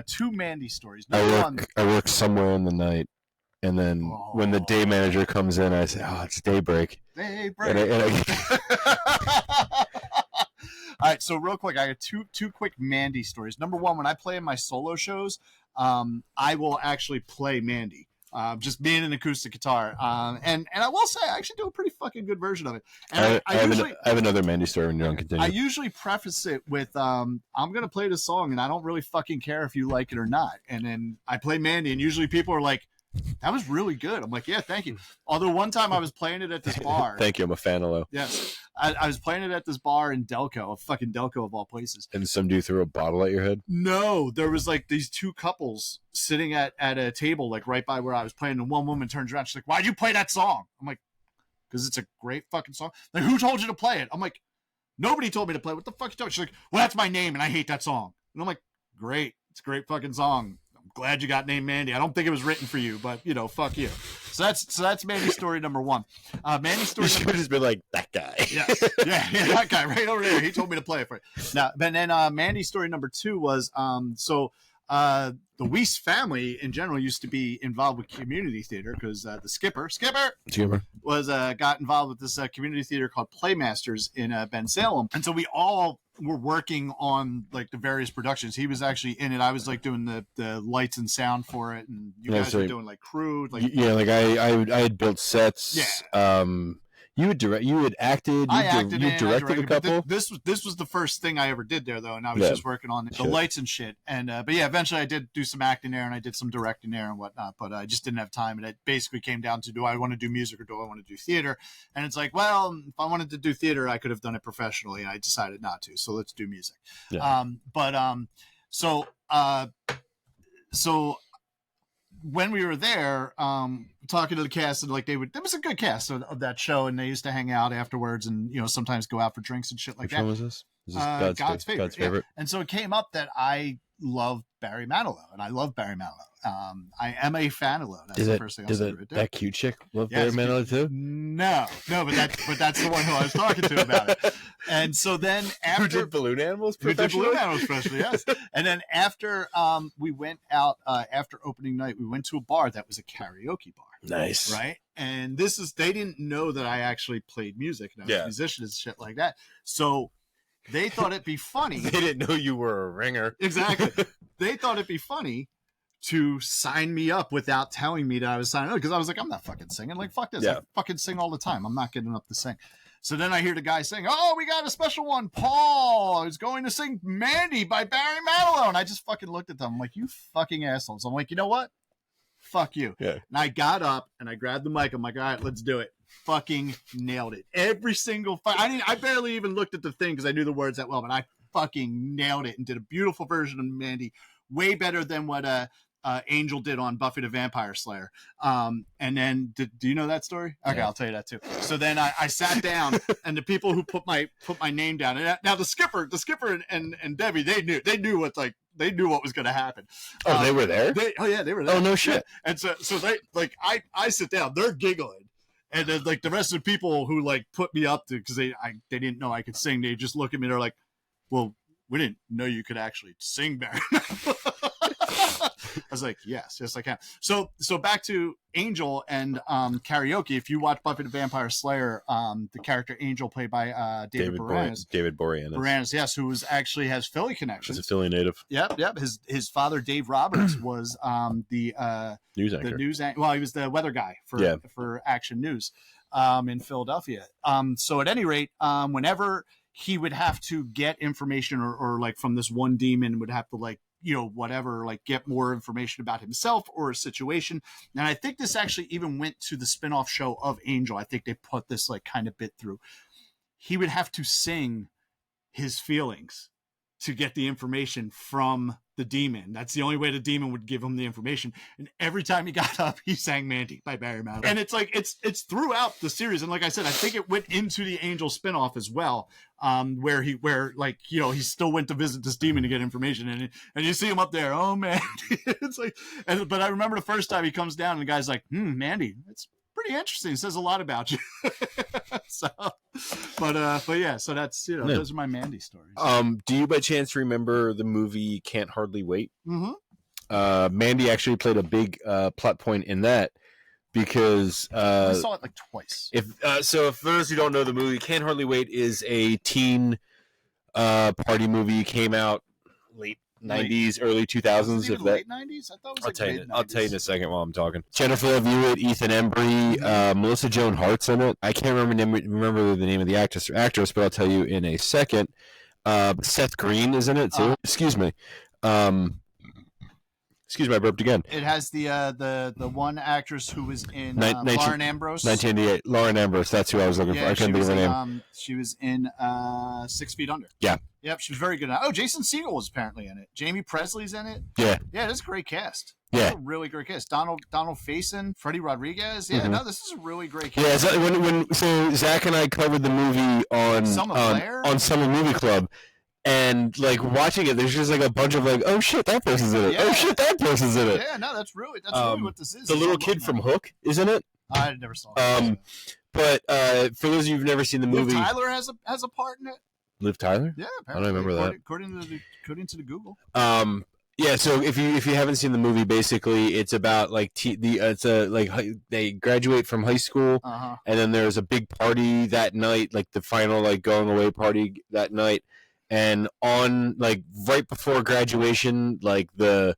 2 Mandy stories. I work somewhere in the night. And then when the day manager comes in, I say, it's daybreak. Daybreak. All right, so real quick, I got two quick Mandy stories. Number one, when I play in my solo shows, I will actually play Mandy. just being an acoustic guitar. And I will say, I actually do a pretty fucking good version of it. And I have another Mandy story when you're on. Continue. I usually preface it with, I'm going to play this song and I don't really fucking care if you like it or not. And then I play Mandy and usually people are like, that was really good. I'm like, yeah, thank you. Although one time I was playing it at this bar. Thank you. I'm a fan of Low. Yes. I was playing it at this bar in Delco, a fucking Delco of all places. And some dude threw a bottle at your head? No, there was like these two couples sitting at a table, like right by where I was playing. And one woman turns around. She's like, why'd you play that song? I'm like, because it's a great fucking song. Like, who told you to play it? I'm like, nobody told me to play it. What the fuck you talking? She's like, well, that's my name and I hate that song. And I'm like, great. It's a great fucking song. Glad you got named Mandy. I don't think it was written for you, but fuck you. So that's Mandy's story number one. Mandy's story. You should have just been like that guy. Yes, yeah, that guy right over there. He told me to play it for you. Now, but then Mandy's story number two was the Weiss family in general used to be involved with community theater because the skipper was got involved with this community theater called Playmasters in Bensalem, and so we all were working on like the various productions. He was actually in it. I was like doing the lights and sound for it, and you guys were doing like crew. Like I had built sets. Yeah. You had acted. You directed a couple. This was the first thing I ever did there, though, and I was just working on the lights and shit. And but yeah, eventually I did do some acting there, and I did some directing there and whatnot. But I just didn't have time, and it basically came down to: do I want to do music or do I want to do theater? And it's like, well, if I wanted to do theater, I could have done it professionally, and I decided not to. So let's do music. Yeah. So when we were there, talking to the cast, and like it was a good cast of that show, and they used to hang out afterwards, and sometimes go out for drinks and shit like that. Which one was this? Is this God's favorite? God's favorite. Yeah. And so it came up that I love Barry Manilow, and I love Barry Manilow. I am a fan of Low. That's the first thing I said. Does that cute chick love Barry Manilow too? No, but that's the one who I was talking to about it. And so then after who did Balloon Animals professionally? Yes. And then after we went out after opening night, we went to a bar that was a karaoke bar. Nice, right? And they didn't know that I actually played music and I was a musician and shit like that. So they thought it'd be funny. They didn't know you were a ringer. Exactly. They thought it'd be funny to sign me up without telling me that I was signing up, because I was like, I'm not fucking singing. Like, fuck this. Yeah. I fucking sing all the time. I'm not getting up to sing. So then I hear the guy saying, oh, we got a special one. Paul is going to sing Mandy by Barry Manilow. And I just fucking looked at them. I'm like, you fucking assholes. I'm like, you know what? Fuck you. Yeah. And I got up and I grabbed the mic. I'm like, all right, let's do it. Fucking nailed it. Every single I barely even looked at the thing because I knew the words that well, but I fucking nailed it and did a beautiful version of Mandy, way better than what Angel did on Buffy the Vampire Slayer. And then do you know that story? Okay, yeah. I'll tell you that too. So then I sat down, and the people who put my name down, and now the skipper and Debbie, they knew what was going to happen. Oh, they were there? They were there. Oh, no shit. Yeah. And so they I sit down, they're giggling. And then like the rest of the people who like put me up to, because they didn't know I could sing, they just look at me, they're like, well, we didn't know you could actually sing, Barry. I was like, yes, I can. So back to Angel and karaoke. If you watch Buffy the Vampire Slayer, the character Angel, played by David Boreanaz, yes, who has Philly connections. He's a Philly native. Yep. His father, Dave Roberts, was the news anchor. Well, he was the weather guy for Action News in Philadelphia. So at any rate, whenever he would have to get information or like from this one demon, would have to like, whatever, like get more information about himself or a situation. And I think this actually even went to the spinoff show of Angel. I think they put this like kind of bit through. He would have to sing his feelings to get the information from the demon. That's the only way the demon would give him the information. And every time he got up, he sang Mandy by Barry Manilow. And it's like, it's throughout the series. And like I said, I think it went into the Angel spinoff as well, where he still went to visit this demon to get information. And you see him up there, oh, Mandy. It's like, but I remember the first time he comes down and the guy's like, Mandy, it's pretty interesting. It says a lot about you. But yeah, so that's, those are my Mandy stories. Do you by chance remember the movie Can't Hardly Wait? Mm-hmm. Mandy actually played a big plot point in that, because I saw it like twice. So for those who don't know the movie, Can't Hardly Wait is a teen party movie. Came out late 90s, early 2000s. If that late 90s, I thought it was mid-90s. I'll tell you in a second while I'm talking. Jennifer Love Hewitt, Ethan Embry, Melissa Joan Hart's in it. I can't remember the name of the actress, but I'll tell you in a second. Seth Green is in it too. Excuse me. Excuse me, I burped again. It has the one actress who was in Lauren Ambrose. 1988. Lauren Ambrose. That's who I was looking for. I couldn't think of her name. She was in 6 Feet Under. Yeah. Yep, she was very good. Oh, Jason Segel was apparently in it. Jamie Presley's in it. Yeah. Yeah, this is a great cast. Yeah. A really great cast. Donald Faison, Freddie Rodriguez. Yeah, no, this is a really great cast. Yeah, so Zach and I covered the movie on Summer Movie Club. And like watching it, there's just like a bunch of like, oh shit, that person's in it. Yeah. Oh shit, that person's in it. Yeah, no, that's really what this is. The little kid from Hook is in it. I never saw it. But for those of you who've never seen the movie, Liv Tyler has a part in it. Liv Tyler? Yeah, apparently. I don't remember that. According to the Google. Yeah. So if you haven't seen the movie, basically it's about like they graduate from high school, and then there's a big party that night, like the final like going away party that night. And on like right before graduation, like the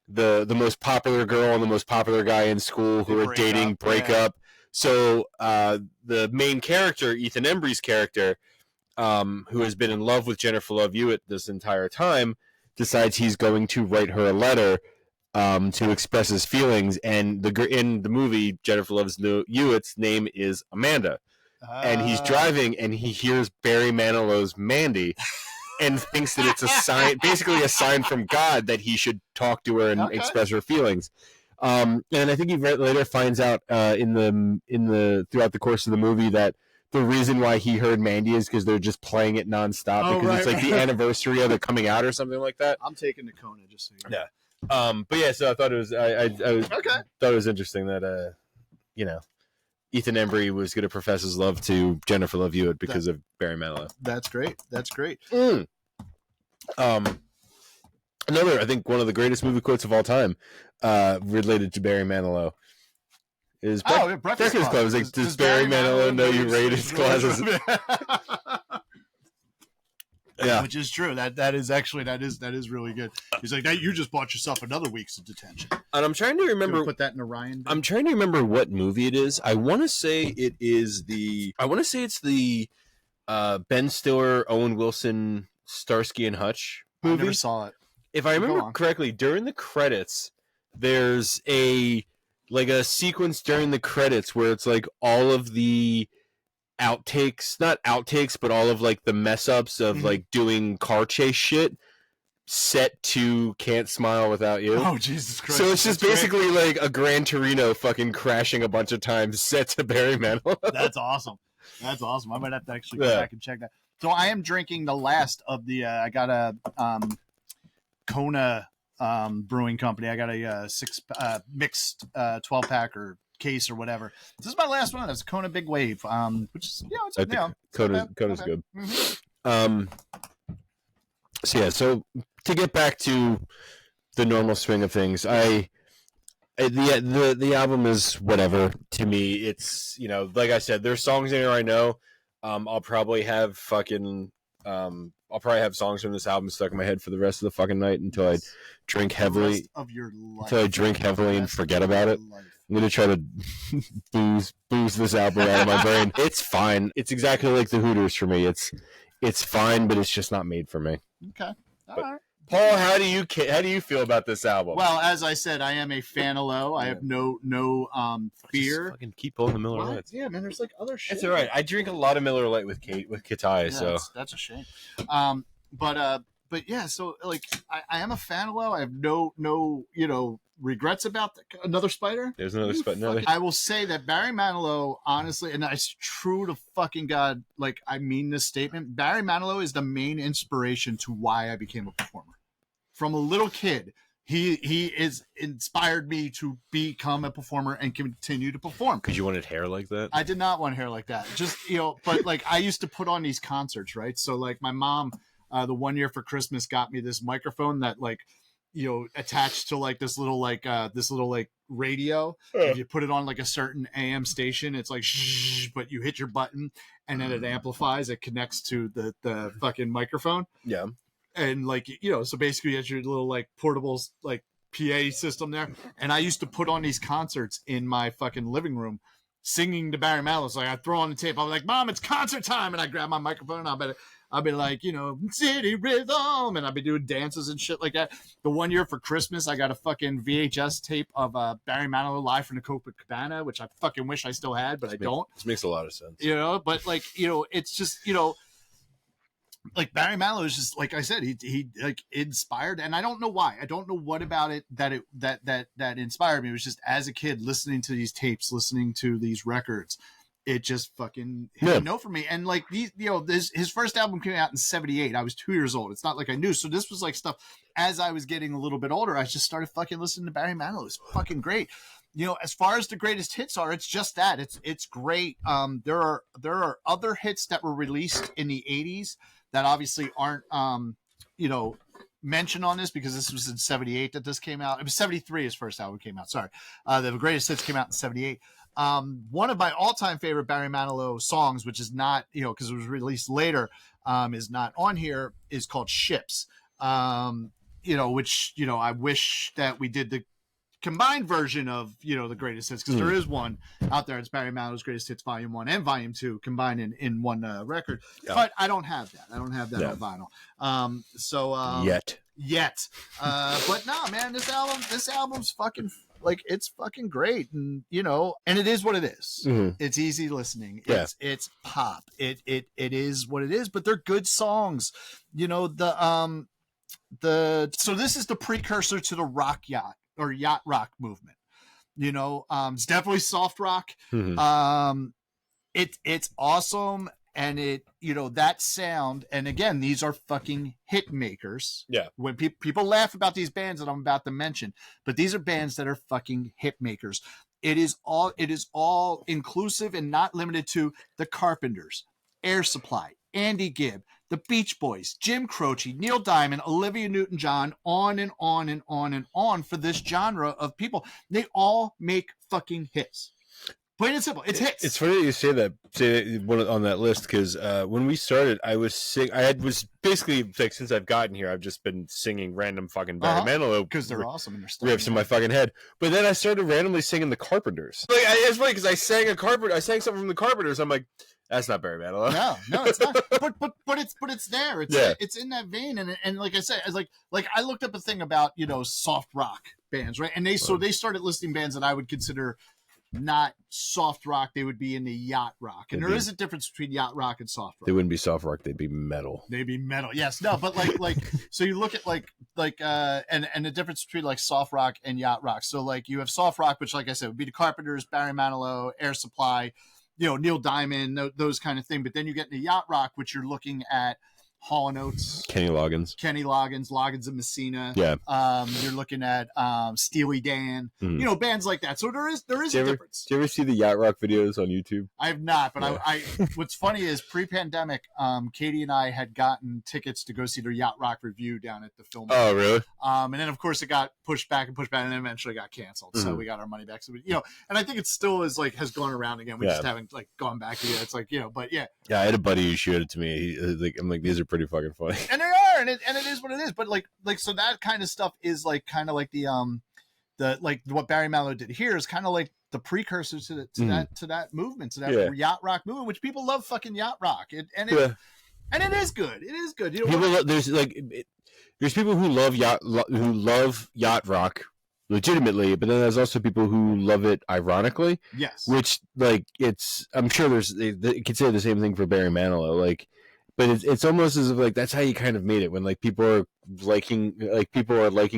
most popular girl and the most popular guy in school who are dating break up. So the main character, Ethan Embry's character, who has been in love with Jennifer Love Hewitt this entire time, decides he's going to write her a letter to express his feelings. And in the movie, Jennifer Love Hewitt's name is Amanda. And he's driving, and he hears Barry Manilow's Mandy, and thinks that it's a sign, basically a sign from God that he should talk to her and express her feelings. And I think he later finds out in the throughout the course of the movie that the reason why he heard Mandy is because they're just playing it nonstop because it's like the anniversary of it coming out or something like that. I'm taking the Kona just so you know. Yeah. But yeah, so I thought it was thought it was interesting that Ethan Embry was going to profess his love to Jennifer Love Hewitt because of Barry Manilow. That's great. Another, I think, one of the greatest movie quotes of all time, related to Barry Manilow, is Breakfast Club. It's like, does Barry Manilow know you rated his classes? Yeah, which is true. That is really good. He's like, you just bought yourself another week's of detention. And I'm trying to remember. Put that in Orion. I'm trying to remember what movie it is. I want to say it's the Ben Stiller, Owen Wilson, Starsky and Hutch movie. I never saw it. If I remember correctly, during the credits, there's a sequence during the credits where it's like all of the outtakes, not outtakes, but all of like the mess ups of like doing car chase shit set to Can't Smile Without You. Oh, Jesus Christ. So it's just basically like a Gran Torino fucking crashing a bunch of times set to Barry Manilow. That's awesome. I might have to actually go back and check that. So I am drinking the last of the, I got a Kona Brewing Company. I got a mixed 12-pack or case or whatever. This is my last one. That's Kona Big Wave, which is Kona's good. So to get back to the normal swing of things, the album is whatever to me. It's, like I said, there's songs in here I know. I'll probably have songs from this album stuck in my head for the rest of the fucking night until I drink heavily. Of your life. Until I drink heavily and forget about it. I'm gonna try to booze this album out of my brain. It's fine. It's exactly like the Hooters for me. It's fine, but it's just not made for me. Okay. All right. Paul, how do you feel about this album? Well, as I said, I am a Fanilow. I have no fear. Just fucking keep pulling the Miller Lights. Yeah, man. There's like other shit. It's all right. I drink a lot of Miller Lite with Katai, so that's a shame. But yeah, so like I am a Fanilow. I have no regrets about another Spider. There's another Spider. I will say that Barry Manilow, honestly, and it's true to fucking God, like I mean this statement. Barry Manilow is the main inspiration to why I became a performer. From a little kid, he is inspired me to become a performer and continue to perform. Because you wanted hair like that? I did not want hair like that. Just but like I used to put on these concerts, right? So like my mom, the one year for Christmas, got me this microphone that like attached to like this little radio. If you put it on like a certain AM station, it's like shh, but you hit your button and then it amplifies. It connects to the fucking microphone. Yeah. and like, you know, so basically you had your little like portable like PA system there, and I used to put on these concerts in my fucking living room, singing to Barry Manilow. So like, I throw on the tape. I'm like, Mom, it's concert time, and I grab my microphone and I'll be like, you know, city rhythm, and I'll be doing dances and shit like that. The one year for Christmas, I got a fucking VHS tape of Barry Manilow live from the Copacabana, which I fucking wish I still had, but I don't. This makes a lot of sense. You know, but like, you know, it's just, you know, like Barry Manilow is just, like I said, he like inspired, and I don't know why. I don't know what about it that inspired me. It was just as a kid listening to these tapes, listening to these records, it just fucking hit a note for me. And like these, you know, his first album came out in '78. I was 2 years old. It's not like I knew. So this was like stuff as I was getting a little bit older. I just started fucking listening to Barry Manilow. It's fucking great. You know, as far as the greatest hits are, it's just that it's great. There are other hits that were released in the '80s that obviously aren't, you know, mentioned on this because this was in '78 that this came out. It was '73 his first album came out. Sorry. The greatest hits came out in '78. One of my all-time favorite Barry Manilow songs, which is not, you know, because it was released later, is not on here, is called Ships. You know, which, you know, I wish that we did the combined version of, you know, the greatest hits, because there is one out there. It's Barry Manilow's Greatest Hits Volume 1 and Volume 2 combined in one record. But I don't have that. I don't have that on vinyl. Yet. But nah, man, this album's fucking, like, it's fucking great. And, you know, and it is what it is. It's easy listening. It's pop. It is what it is, but they're good songs. You know, so this is the precursor to the rock yacht or yacht rock movement. You know, it's definitely soft rock. It's awesome. And it, you know, that sound, and again, these are fucking hit makers. Yeah. When people laugh about these bands that I'm about to mention, but these are bands that are fucking hit makers. It is all inclusive and not limited to the Carpenters, Air Supply, Andy Gibb, the Beach Boys, Jim Croce, Neil Diamond, Olivia Newton-John, on and on and on and on for this genre of people. They all make fucking hits. Plain and simple, it's hits. It's funny that you say that one on that list, because when we started, I was basically, like, since I've gotten here, I've just been singing random fucking Barry Manilow because they're awesome and they're riffs in my fucking head. But then I started randomly singing the Carpenters. Like, it's funny because I sang something from the Carpenters. I'm like, that's not Barry Manilow. No, it's not. but it's there. It's in that vein. And like I said, it's like I looked up a thing about, you know, soft rock bands, right? And they started listing bands that I would consider not soft rock. They would be in the yacht rock, and there is a difference between yacht rock and soft rock. They wouldn't be soft rock, they'd be metal. Yes, no, but like so you look at and the difference between like soft rock and yacht rock. So like you have soft rock, which, like I said, would be the Carpenters, Barry Manilow, Air Supply, you know, Neil Diamond, those kind of thing. But then you get into yacht rock, which you're looking at Hall & Oates, Kenny Loggins, Loggins and Messina. Yeah. You're looking at Steely Dan, you know, bands like that. So there is a difference. Do you ever see the yacht rock videos on YouTube? I have not, but I what's funny is pre-pandemic, Katie and I had gotten tickets to go see their yacht rock review down at the film. Oh, really? And then of course it got pushed back, and then eventually got canceled. So we got our money back. So you know, and I think it still is like has gone around again. We just haven't like gone back yet. It's like, you know, but yeah. Yeah, I had a buddy who showed it to me. I'm like, these are pretty fucking funny. And they are, and it is what it is. But like so that kind of stuff is like kind of like the like what Barry Manilow did here is kind of like the precursor to that movement, to that yacht rock movement, which people love fucking yacht rock. And it is good. It is good. You know, there's people who love yacht rock legitimately, but then there's also people who love it ironically. Yes. Which, like, I'm sure they could say the same thing for Barry Manilow, like. But it's almost as if, like, that's how you kind of made it, when like people are liking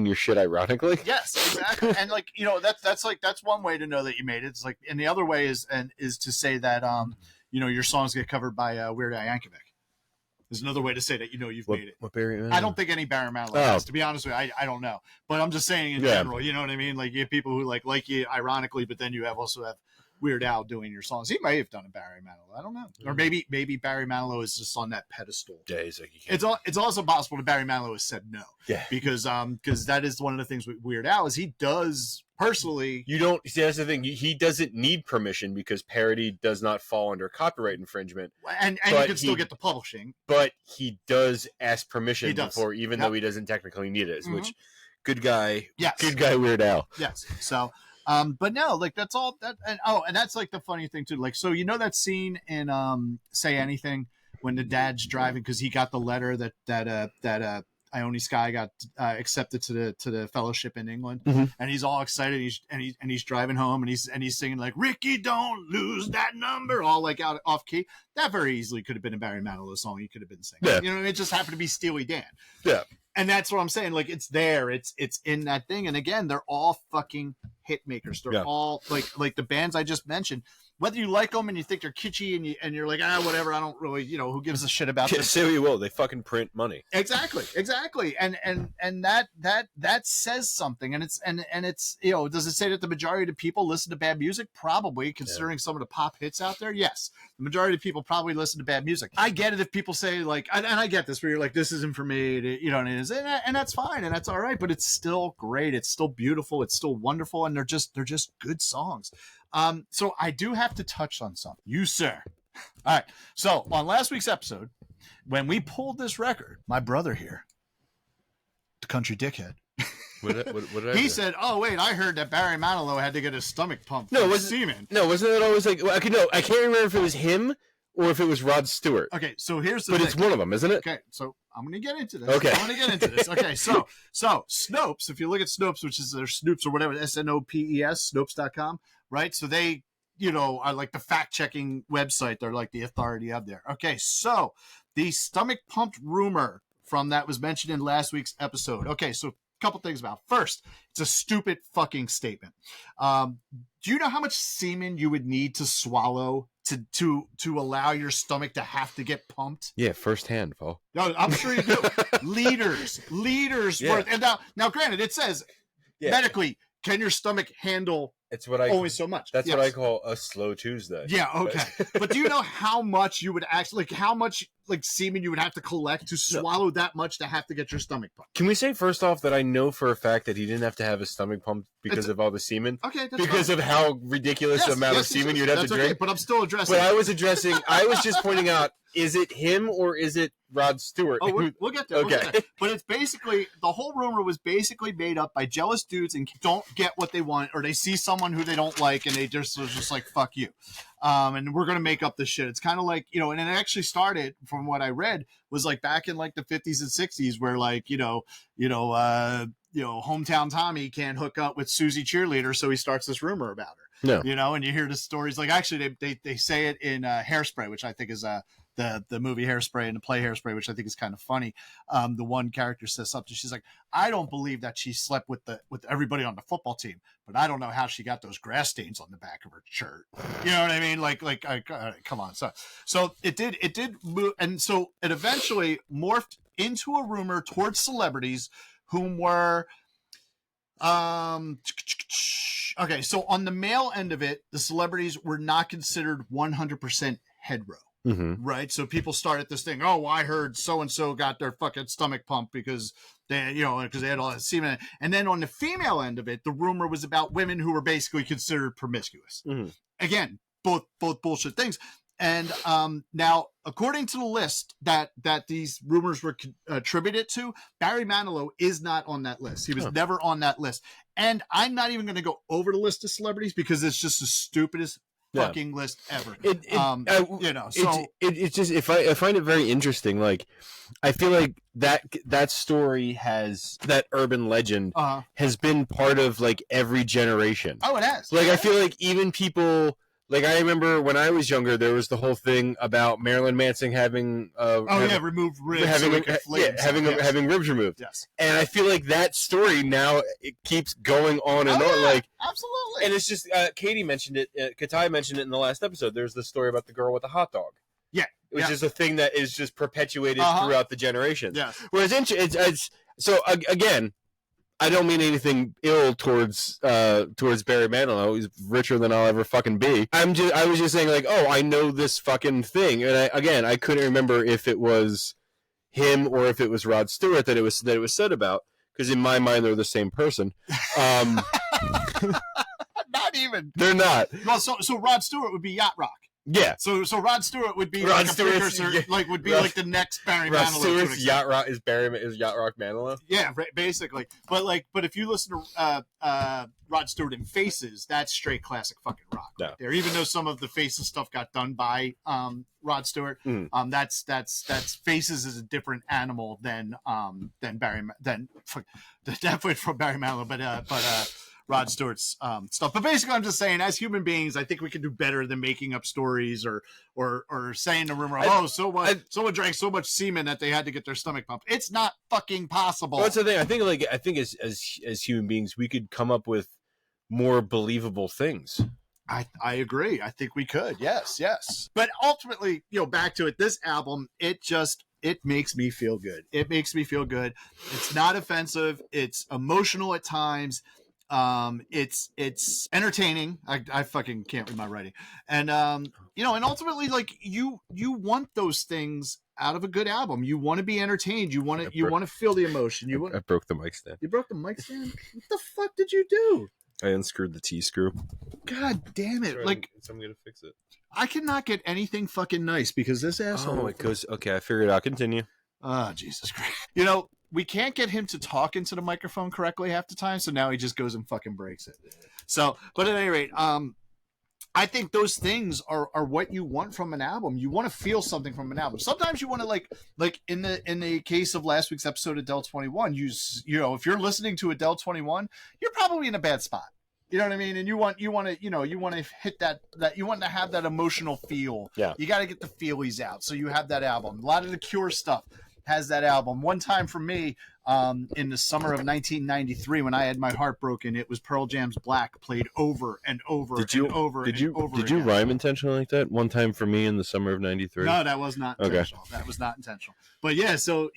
your shit ironically. Yes, exactly. And like, you know, that's one way to know that you made it. It's like, and the other way is to say that you know, your songs get covered by Weird Al Yankovic. There's another way to say that, you know, you've made it. What Barry? I don't think any Barry Manilow has, to be honest with you. I don't know, but I'm just saying in general. You know what I mean? Like, you have people who like you ironically, but then you also have Weird Al doing your songs. He may have done a Barry Manilow. I don't know. Or maybe Barry Manilow is just on that pedestal. Yeah, he's like, it's also possible that Barry Manilow has said no. Yeah. Because that is one of the things with Weird Al is he does personally. You don't see, that's the thing. He doesn't need permission because parody does not fall under copyright infringement. And you can still get the publishing. But he does ask permission before, even though he doesn't technically need it. Which good guy. Yes. Good guy Weird Al. Yes. So but no, like that's all that and that's like the funny thing too. Like, so you know that scene in Say Anything when the dad's driving because he got the letter that Ione Skye got accepted to the fellowship in England, and he's all excited. He's driving home and he's singing like Ricky, don't lose that number, all like out off key. That very easily could have been a Barry Manilow song. He could have been singing. Yeah. You know, it just happened to be Steely Dan. Yeah. And that's what I'm saying. Like, it's there. It's in that thing. And again, they're all fucking hit makers. They're all like the bands I just mentioned. Whether you like them and you think they're kitschy and you're like, whatever. I don't really, who gives a shit about this? Say what you will. They fucking print money. Exactly. And that says something. And it's does it say that the majority of people listen to bad music? Probably, considering some of the pop hits out there. Yes, the majority of people probably listen to bad music. I get it if people say like, and I get this where you're like, this isn't for me. And it is, and that's fine and that's all right. But it's still great. It's still beautiful. It's still wonderful. And they're just good songs. So I do have to touch on something. You, sir. All right. So on last week's episode, when we pulled this record, my brother here, the country dickhead, what did he said, "Oh wait, I heard that Barry Manilow had to get his stomach pumped." No, wasn't it always like? Well, I can't remember if it was him or if it was Rod Stewart. Okay, so here's the thing. But it's one of them, isn't it? Okay, so I'm going to get into this. Okay, so Snopes, if you look at Snopes, which is their Snoops or whatever, SNOPES, Snopes.com, right? So they, are like the fact-checking website. They're like the authority up there. Okay, so the stomach pumped rumor from that was mentioned in last week's episode. Okay, so a couple things about it. First, it's a stupid fucking statement. Do you know how much semen you would need to swallow to allow your stomach to have to get pumped? Yeah, firsthand, Paul. No, I'm sure you do. liters worth. And now, granted, it says medically, can your stomach handle? It's what I only so much. That's what I call a slow Tuesday. Yeah, okay. But do you know how much you would actually, how much semen you would have to collect to swallow that much to have to get your stomach pumped? Can we say first off that I know for a fact that he didn't have to have his stomach pumped because of all the semen? Okay, that's because of how ridiculous amount of semen you'd have to drink. Okay, but I'm still addressing. But I was just pointing out, is it him or is it Rod Stewart? Oh, we'll get there. Okay. We'll get there. But it's basically, the whole rumor was basically made up by jealous dudes and don't get what they want, or they see someone who they don't like and they just like, fuck you. And we're going to make up this shit. It's kind of like, and it actually started, from what I read, was like back in like the 50s and 60s where like, hometown Tommy can't hook up with Susie Cheerleader. So he starts this rumor about her. No. And you hear the stories, like actually they say it in Hairspray, which I think is the movie Hairspray and the play Hairspray, which I think is kind of funny. The one character says something. She's like, I don't believe that she slept with everybody on the football team, but I don't know how she got those grass stains on the back of her shirt. You know what I mean? Like, come on. So it did move. And so it eventually morphed into a rumor towards celebrities whom were, okay. So on the male end of it, the celebrities were not considered 100% hetero. Mm-hmm. Right. So people started this thing. Oh, I heard so-and-so got their fucking stomach pumped because they, because they had all that semen. And then on the female end of it, the rumor was about women who were basically considered promiscuous. Mm-hmm. Again, both bullshit things. And now, according to the list that these rumors were attributed to, Barry Manilow is not on that list. He was never on that list. And I'm not even going to go over the list of celebrities because it's just the stupidest fucking list ever. It's just, if I find it very interesting. Like, I feel like that story that urban legend has been part of like every generation. Oh, it has. Like, I feel like even people. Like, I remember when I was younger, there was the whole thing about Marilyn Manson having removed ribs, having ribs removed. Yes, and I feel like that story now it keeps going on and on. Like, absolutely. And it's just Katie mentioned it. Katai mentioned it in the last episode. There's the story about the girl with the hot dog. Yeah, which is a thing that is just perpetuated throughout the generations. Yes. Whereas it's so again. I don't mean anything ill towards Barry Manilow. He's richer than I'll ever fucking be. I was just saying like, oh, I know this fucking thing, and I couldn't remember if it was him or if it was Rod Stewart that it was said about, because in my mind they're the same person. Not even. They're not. Well, so Rod Stewart would be Yacht Rock. Yeah. So Rod Stewart would be Rod like a Stewart's, precursor, like would be like the next Barry Rod Manilow. Stewart's Yacht Rock is Yacht Rock Manilow. Yeah, basically. But if you listen to Rod Stewart in Faces, that's straight classic fucking rock. No. Right there. Even though some of the Faces stuff got done by Rod Stewart, that's Faces is a different animal than definitely from Barry Manilow, but Rod Stewart's stuff. But basically, I'm just saying, as human beings, I think we can do better than making up stories or saying a rumor. Someone drank so much semen that they had to get their stomach pumped. It's not fucking possible. Well, that's the thing. I think as human beings, we could come up with more believable things. I agree. I think we could. Yes. But ultimately, back to it. This album, it makes me feel good. It makes me feel good. It's not offensive. It's emotional at times. It's entertaining. I fucking can't read my writing. And and ultimately, like you want those things out of a good album. You want to be entertained. You want to feel the emotion. I broke the mic stand. You broke the mic stand? What the fuck did you do? I unscrewed the T-screw. God damn it. I'm gonna fix it. I cannot get anything fucking nice because this asshole. Oh, it goes. Okay, I figured out. Continue. Oh, Jesus Christ. We can't get him to talk into the microphone correctly half the time, so now he just goes and fucking breaks it. So, but at any rate, I think those things are what you want from an album. You want to feel something from an album. Sometimes you want to like in the case of last week's episode of Del 21, if you're listening to Adele 21, you're probably in a bad spot. You know what I mean? And you want to hit that you want to have that emotional feel. Yeah. You got to get the feelies out. So you have that album. A lot of the Cure stuff has that album. One time for me, in the summer of 1993, when I had my heart broken, it was Pearl Jam's Black played over and over and over. Did you rhyme intentionally like that? One time for me in the summer of 93? No, that was not intentional. Okay. That was not intentional. But yeah, so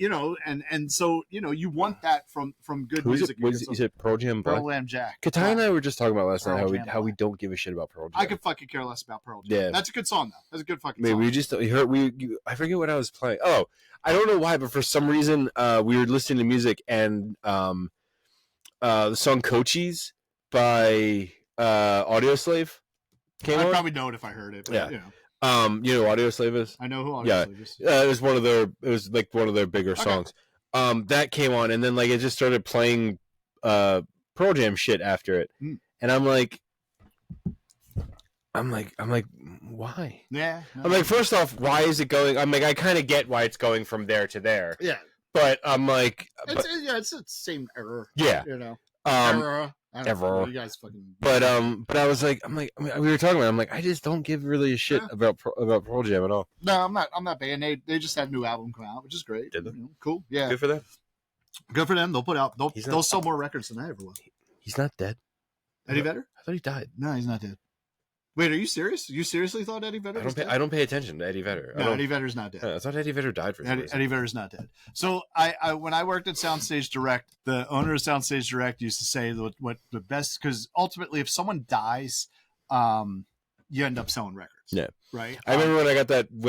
so you want that from good music. You said Pearl Jam Black? Pearl Jam Jack. Katai and I were just talking about last night how we don't give a shit about Pearl Jam. I could fucking care less about Pearl Jam. Yeah. That's a good song though. That's a good fucking song. I forget what I was playing. Oh, I don't know why, but for some reason, we were listening to music and the song "Cochise" by Audioslave came on. I'd probably know it if I heard it. But, yeah. You know who Audioslave is? I know who Audioslave is. It was like one of their bigger songs. That came on, and then like it just started playing Pearl Jam shit after it, and I'm like, why? Yeah. No. I'm like, first off, why is it going? I'm like, I kind of get why it's going from there to there. Yeah. But I'm like, it's the same error. Yeah. Error. Ever. You guys fucking. But I was like, we were talking about it. I'm like, I just don't give really a shit about Pearl Jam at all. No, I'm not bad. They just had a new album come out, which is great. Did they? Cool. Yeah. Good for them. Good for them. They'll sell more records than I ever will. He's not dead. Eddie Vedder? I thought he died. No, he's not dead. Wait, are you serious? You seriously thought Eddie Vedder was dead? I don't pay attention to Eddie Vedder. No, Eddie Vedder's not dead. I thought Eddie Vedder died for some reason. Eddie Vedder's not dead. So I when I worked at Soundstage Direct, the owner of Soundstage Direct used to say what the best, because ultimately if someone dies, you end up selling records. Yeah. Right. I remember when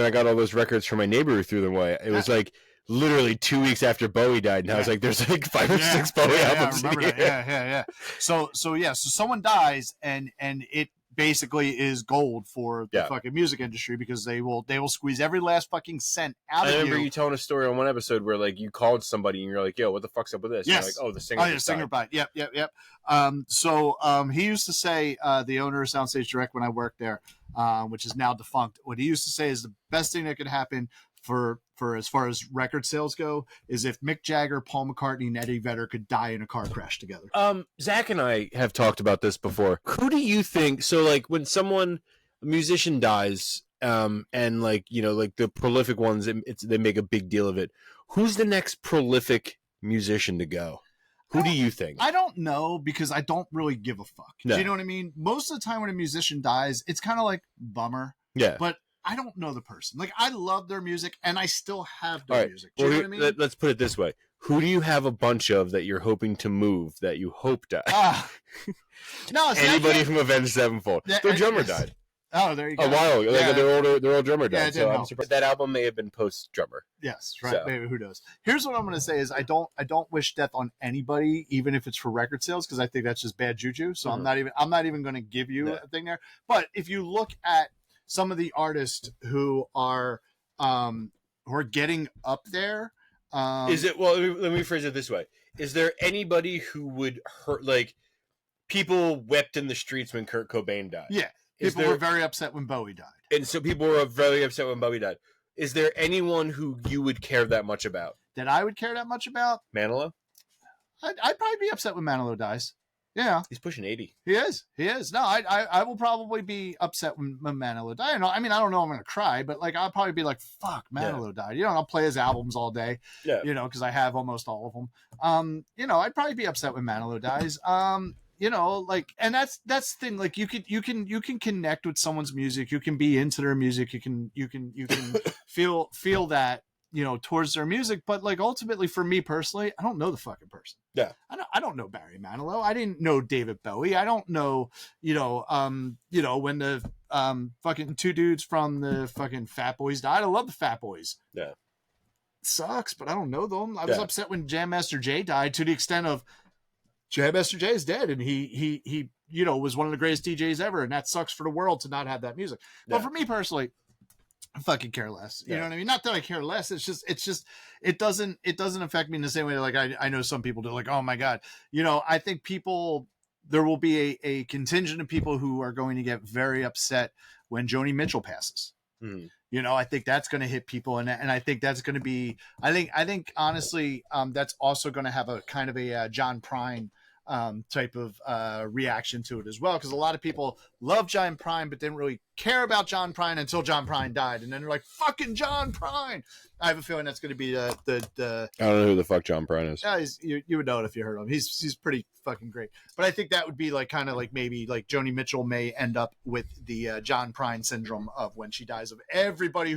I got all those records from my neighbor who threw them away. It was like literally 2 weeks after Bowie died, and I was like, "There's like 5 or 6 Bowie albums." I remember that. Yeah. So someone dies, and it basically is gold for the fucking music industry, because they will squeeze every last fucking cent out of you. I remember you telling a story on one episode where like you called somebody and you're like, "Yo, what the fuck's up with this?" Yes. You're like, "Oh, the singer." Singer died. Yep. So he used to say, the owner of Soundstage Direct when I worked there, which is now defunct, what he used to say is the best thing that could happen for as far as record sales go is if Mick Jagger, Paul McCartney, and Eddie Vedder could die in a car crash together. Zach and I have talked about this before. Who do you think? So like when a musician dies, and like like the prolific ones, they make a big deal of it. Who's the next prolific musician to go? Who do you think? I don't know, because I don't really give a fuck. No. Do you know what I mean? Most of the time when a musician dies, it's kind of like bummer. Yeah. But I don't know the person. Like, I love their music, and I still have their music. Do you know what I mean? Let's put it this way. Who do you have a bunch of that you're hoping to move that you hope die? No, anybody from Avenged Sevenfold. Their drummer died. Oh, there you go. A while ago, like their old drummer died. Yeah, so I'm surprised that album may have been post drummer. Yes, right. So. Maybe, who knows? Here's what I'm going to say: is I don't wish death on anybody, even if it's for record sales, because I think that's just bad juju. So I'm not even going to give you a thing there. But if you look at some of the artists who are getting up there, is it? Well, let me phrase it this way: is there anybody who would hurt? Like people wept in the streets when Kurt Cobain died. Yeah. People were very upset when Bowie died. And so people were very upset when Bowie died. Is there anyone who you would care that much about? That I would care that much about? Manilow? I'd probably be upset when Manilow dies. Yeah. He's pushing 80. He is. No, I will probably be upset when Manilow dies. I mean, I don't know I'm going to cry, but like I'll probably be like, fuck, Manilow died. You know, I'll play his albums all day. Yeah. You know, because I have almost all of them. You know, I'd probably be upset when Manilow dies. You know, like, and that's the thing. Like, you can connect with someone's music. You can be into their music. You can feel that, you know, towards their music. But like, ultimately, for me personally, I don't know the fucking person. Yeah, I don't know Barry Manilow. I didn't know David Bowie. I don't know, when the fucking two dudes from the fucking Fat Boys died. I love the Fat Boys. Yeah, it sucks, but I don't know them. I was upset when Jam Master Jay died, to the extent of, Jam Master Jay is dead, and he was one of the greatest DJs ever, and that sucks for the world to not have that music. Yeah. But for me personally, I fucking care less. You know what I mean? Not that I care less. It's just it doesn't affect me in the same way. Like I know some people do. Like, oh my god, I think there will be a contingent of people who are going to get very upset when Joni Mitchell passes. Mm-hmm. I think that's going to hit people, and I think that's going to be. I think honestly, that's also going to have a kind of a John Prine type of reaction to it as well, because a lot of people love John Prine but didn't really care about John Prine until John Prine died, and then they're like, fucking John Prine. I have a feeling that's going to be the I don't know who the fuck John Prine is. Yeah, you would know it if you heard him. He's pretty fucking great. But I think that would be like kind of like maybe like Joni Mitchell may end up with the John Prine syndrome of when she dies, of everybody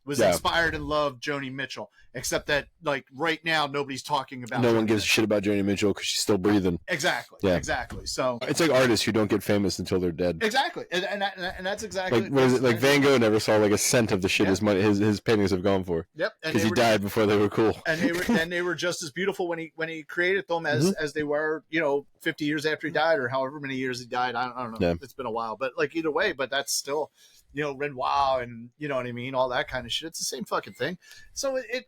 was inspired and loved Joni Mitchell, except that like right now nobody's talking about. No one gives a shit about Joni Mitchell because she's still breathing. Exactly. Yeah. Exactly. So it's like artists who don't get famous until they're dead. Exactly, and that's exactly. Like what is it? Like Van Gogh never saw like a cent of the shit his paintings have gone for. Yep. Because he died before they were cool. And they were just as beautiful when he created them as they were 50 years after he died, or however many years he died. I don't know. Yeah. It's been a while, but like either way, but that's still. Renoir and you know what I mean, all that kind of shit. It's the same fucking thing. So it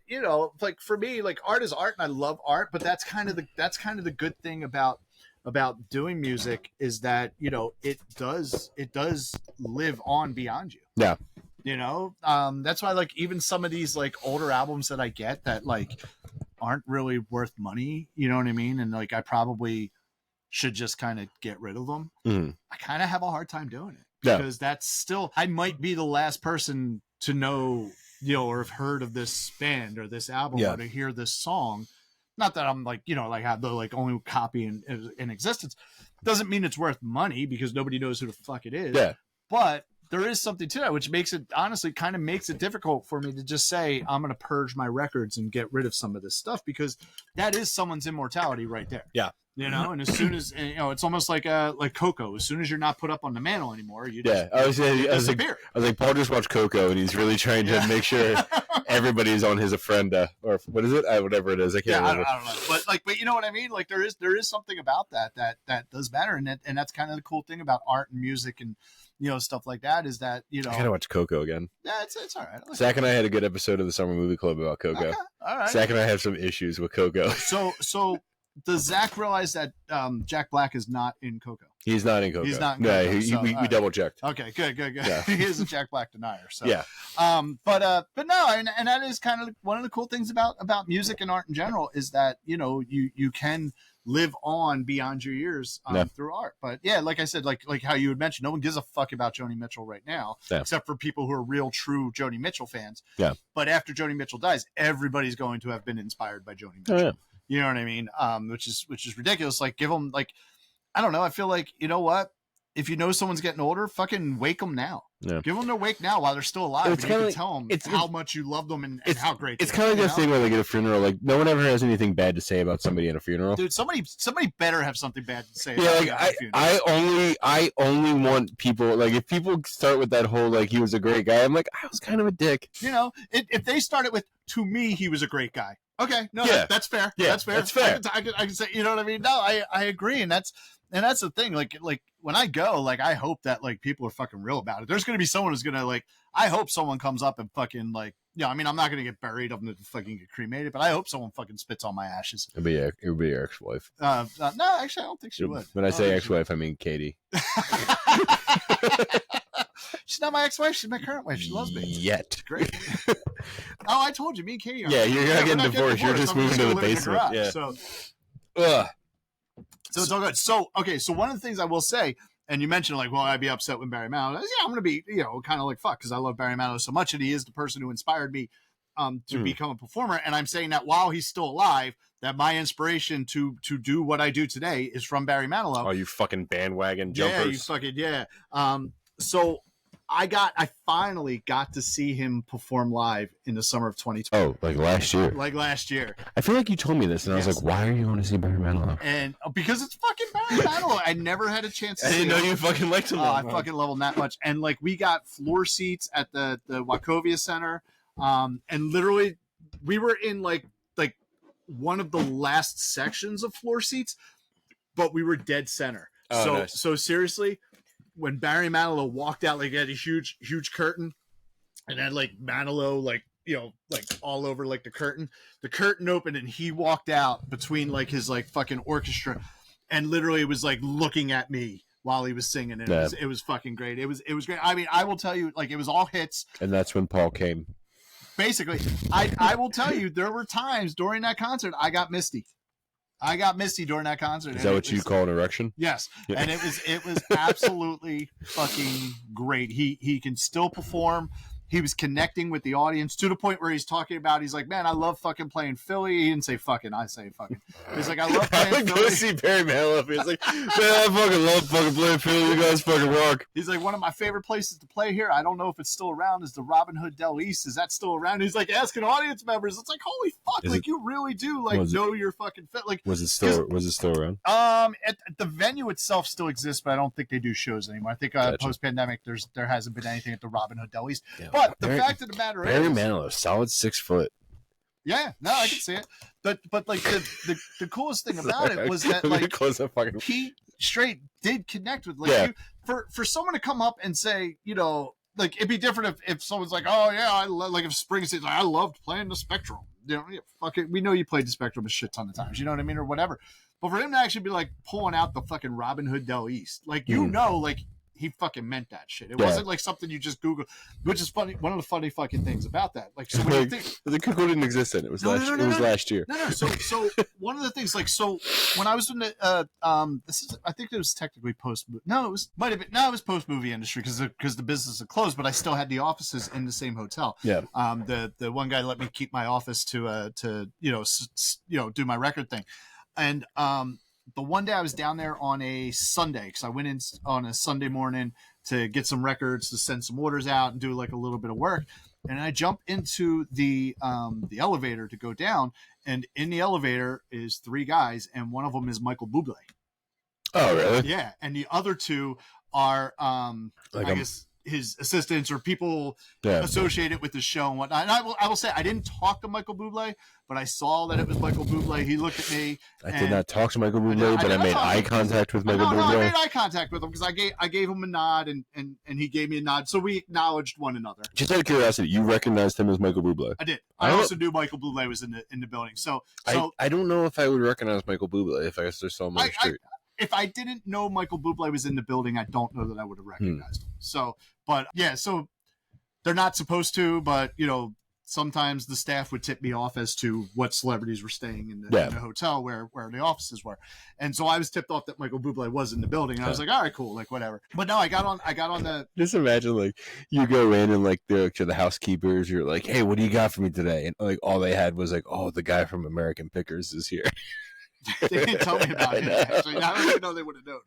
like for me, like art is art, and I love art, but that's kind of the good thing about doing music is that it does live on beyond you. Yeah. That's why like even some of these like older albums that I get that like aren't really worth money, you know what I mean, and like I probably should just kind of get rid of them. I kind of have a hard time doing it. Because that's still, I might be the last person to know, or have heard of this band or this album or to hear this song. Not that I'm like, like have the like only copy in existence. Doesn't mean it's worth money because nobody knows who the fuck it is. Yeah. But there is something to that, which makes it honestly kind of makes it difficult for me to just say, I'm going to purge my records and get rid of some of this stuff, because that is someone's immortality right there. Yeah. And as soon as it's almost like Coco. As soon as you're not put up on the mantle anymore, you I was like, Paul just watched Coco, and he's really trying to make sure everybody's on his ofrenda, or what is it? Whatever it is, I can't remember. I don't know, but you know what I mean. Like there is something about that does matter, and that's kind of the cool thing about art and music and stuff like that is that I gotta watch Coco again. Yeah, it's all right. Zach and I had a good episode of the Summer Movie Club about Coco. Okay, all right. Zach and I have some issues with Coco. So. Does Zach realize that Jack Black is not in Coco? He's not in Coco. He's not in Coco. Yeah, we double checked. Okay, good. Yeah. He is a Jack Black denier. So yeah. But no, and that is kind of one of the cool things about music and art in general is that you can live on beyond your years through art. But yeah, like I said, like how you had mentioned, no one gives a fuck about Joni Mitchell right now, except for people who are real, true Joni Mitchell fans. Yeah. But after Joni Mitchell dies, everybody's going to have been inspired by Joni Mitchell. Oh, yeah. You know what I mean? Which is ridiculous. Like give them like, I don't know. I feel like, you know what? if you know someone's getting older, fucking wake them now. Yeah. Give them their wake now while they're still alive. It's And you can like, tell them how much you love them and how great. It's kind of like that thing where they get a funeral. Like no one ever has anything bad to say about somebody at a funeral. Dude, somebody better have something bad to say. Yeah, about like I only want people like if people start with that whole like he was a great guy. I'm like I was kind of a dick. You know, if they started with to me he was a great guy. Okay, no, that's fair. Yeah, that's fair. That's fair. I can say, you know what I mean? No, I agree, and that's the thing. Like when I go, like I hope that like people are fucking real about it. There's gonna be someone who's gonna like. I hope someone comes up and fucking like. Yeah, I mean, I'm not gonna get buried. I'm gonna fucking get cremated, but I hope someone fucking spits on my ashes. It would be your ex-wife. No, actually, I don't think she would. When I say ex-wife, I mean Katie. She's not my ex-wife. She's my current wife. She loves me. Yet. Great. Oh, I told you, me and Katie. Yeah, you're not getting divorced. You're just moving to the basement. Yeah. So it's all good. So okay, so one of the things I will say, and you mentioned like, well, I'd be upset when Barry Manilow. Yeah, I'm gonna be, kind of like fuck because I love Barry Manilow so much, and he is the person who inspired me to become a performer. And I'm saying that while he's still alive, that my inspiration to do what I do today is from Barry Manilow. Oh, you fucking bandwagon jumpers! Yeah, you fucking So I finally got to see him perform live in the summer of 2020. Oh, like last year. I feel like you told me this, and I was like, "Why are you going to see Barry Manilow?" And because it's fucking Barry Manilow, I never had a chance to see him. I didn't know you fucking liked him. I fucking love him that much. And like we got floor seats at the Wachovia Center, and literally we were in like one of the last sections of floor seats, but we were dead center. Oh, nice. So seriously. When Barry Manilow walked out, like he had a huge curtain, and had like Manilow like all over like the curtain opened, and he walked out between like his like fucking orchestra, and literally was like looking at me while he was singing, and it was fucking great. It was great. I mean, I will tell you, like it was all hits. And that's when Paul came. Basically, I will tell you, there were times during that concert I got misty. During that concert. Is that what you call an erection? Yes. Yeah. And it was absolutely fucking great. He can still perform. He was connecting with the audience to the point where he's talking about, he's like, man, I love fucking playing Philly. He didn't say fucking, I say fucking. He's like, I love playing Philly. Go see Barry Manilow. He's like, man, I fucking love fucking playing Philly. You guys fucking rock. He's like, one of my favorite places to play here, I don't know if it's still around, is the Robin Hood Del East. Is that still around? He's like asking audience members. It's like, holy fuck, like you really do like know your fucking fit. Like, was it still around? At the venue itself still exists, but I don't think they do shows anymore. I think post-pandemic there hasn't been anything at the Robin Hood Del East. Yeah, but the fact of the matter Barry is, Manilow, solid 6 foot. Yeah, no, I can see it. But like the coolest thing about it was that like he straight did connect with for someone to come up and say, like it'd be different if someone's like, oh yeah, like if Springsteen's like, I loved playing the Spectrum. Fuck it, we know you played the Spectrum a shit ton of times, you know what I mean, or whatever. But for him to actually be like pulling out the fucking Robin Hood Del East, like like he fucking meant that shit. It wasn't like something you just Google, which is funny. One of the funny fucking things about that, like, so when you think the Google didn't exist then. It was last year. No. So one of the things, like, so when I was in the I think it was technically post. No, it was post movie industry because the business had closed, but I still had the offices in the same hotel. Yeah. The one guy let me keep my office to do my record thing, and the one day I was down there on a Sunday because I went in on a Sunday morning to get some records, to send some orders out and do like a little bit of work. And I jump into the elevator to go down, and in the elevator is 3 guys, and one of them is Michael Bublé. Oh, really? Yeah, and the other 2 are I guess his assistants or people associated with the show and whatnot. And I will say I didn't talk to Michael Bublé, but I saw that it was Michael Bublé. He looked at me. I did not talk to Michael Bublé, but I made eye contact with Michael Bublé. No, I made eye contact with him because I gave him a nod and he gave me a nod, so we acknowledged one another. Just out of curiosity, you recognized him as Michael Bublé? I did. I also knew Michael Bublé was in the building. So I don't know if I would recognize Michael Bublé if I just saw him on the street. If I didn't know Michael Bublé was in the building, I don't know that I would have recognized him. So, but yeah, so they're not supposed to, but sometimes the staff would tip me off as to what celebrities were staying in the hotel where the offices were. And so I was tipped off that Michael Bublé was in the building. And I was like, all right, cool, like whatever. But no, I got on the. Just imagine like you go in and like they're to the housekeepers, you're like, hey, what do you got for me today? And like all they had was like, oh, the guy from American Pickers is here. They didn't tell me about it. Actually, I don't even know they would have known.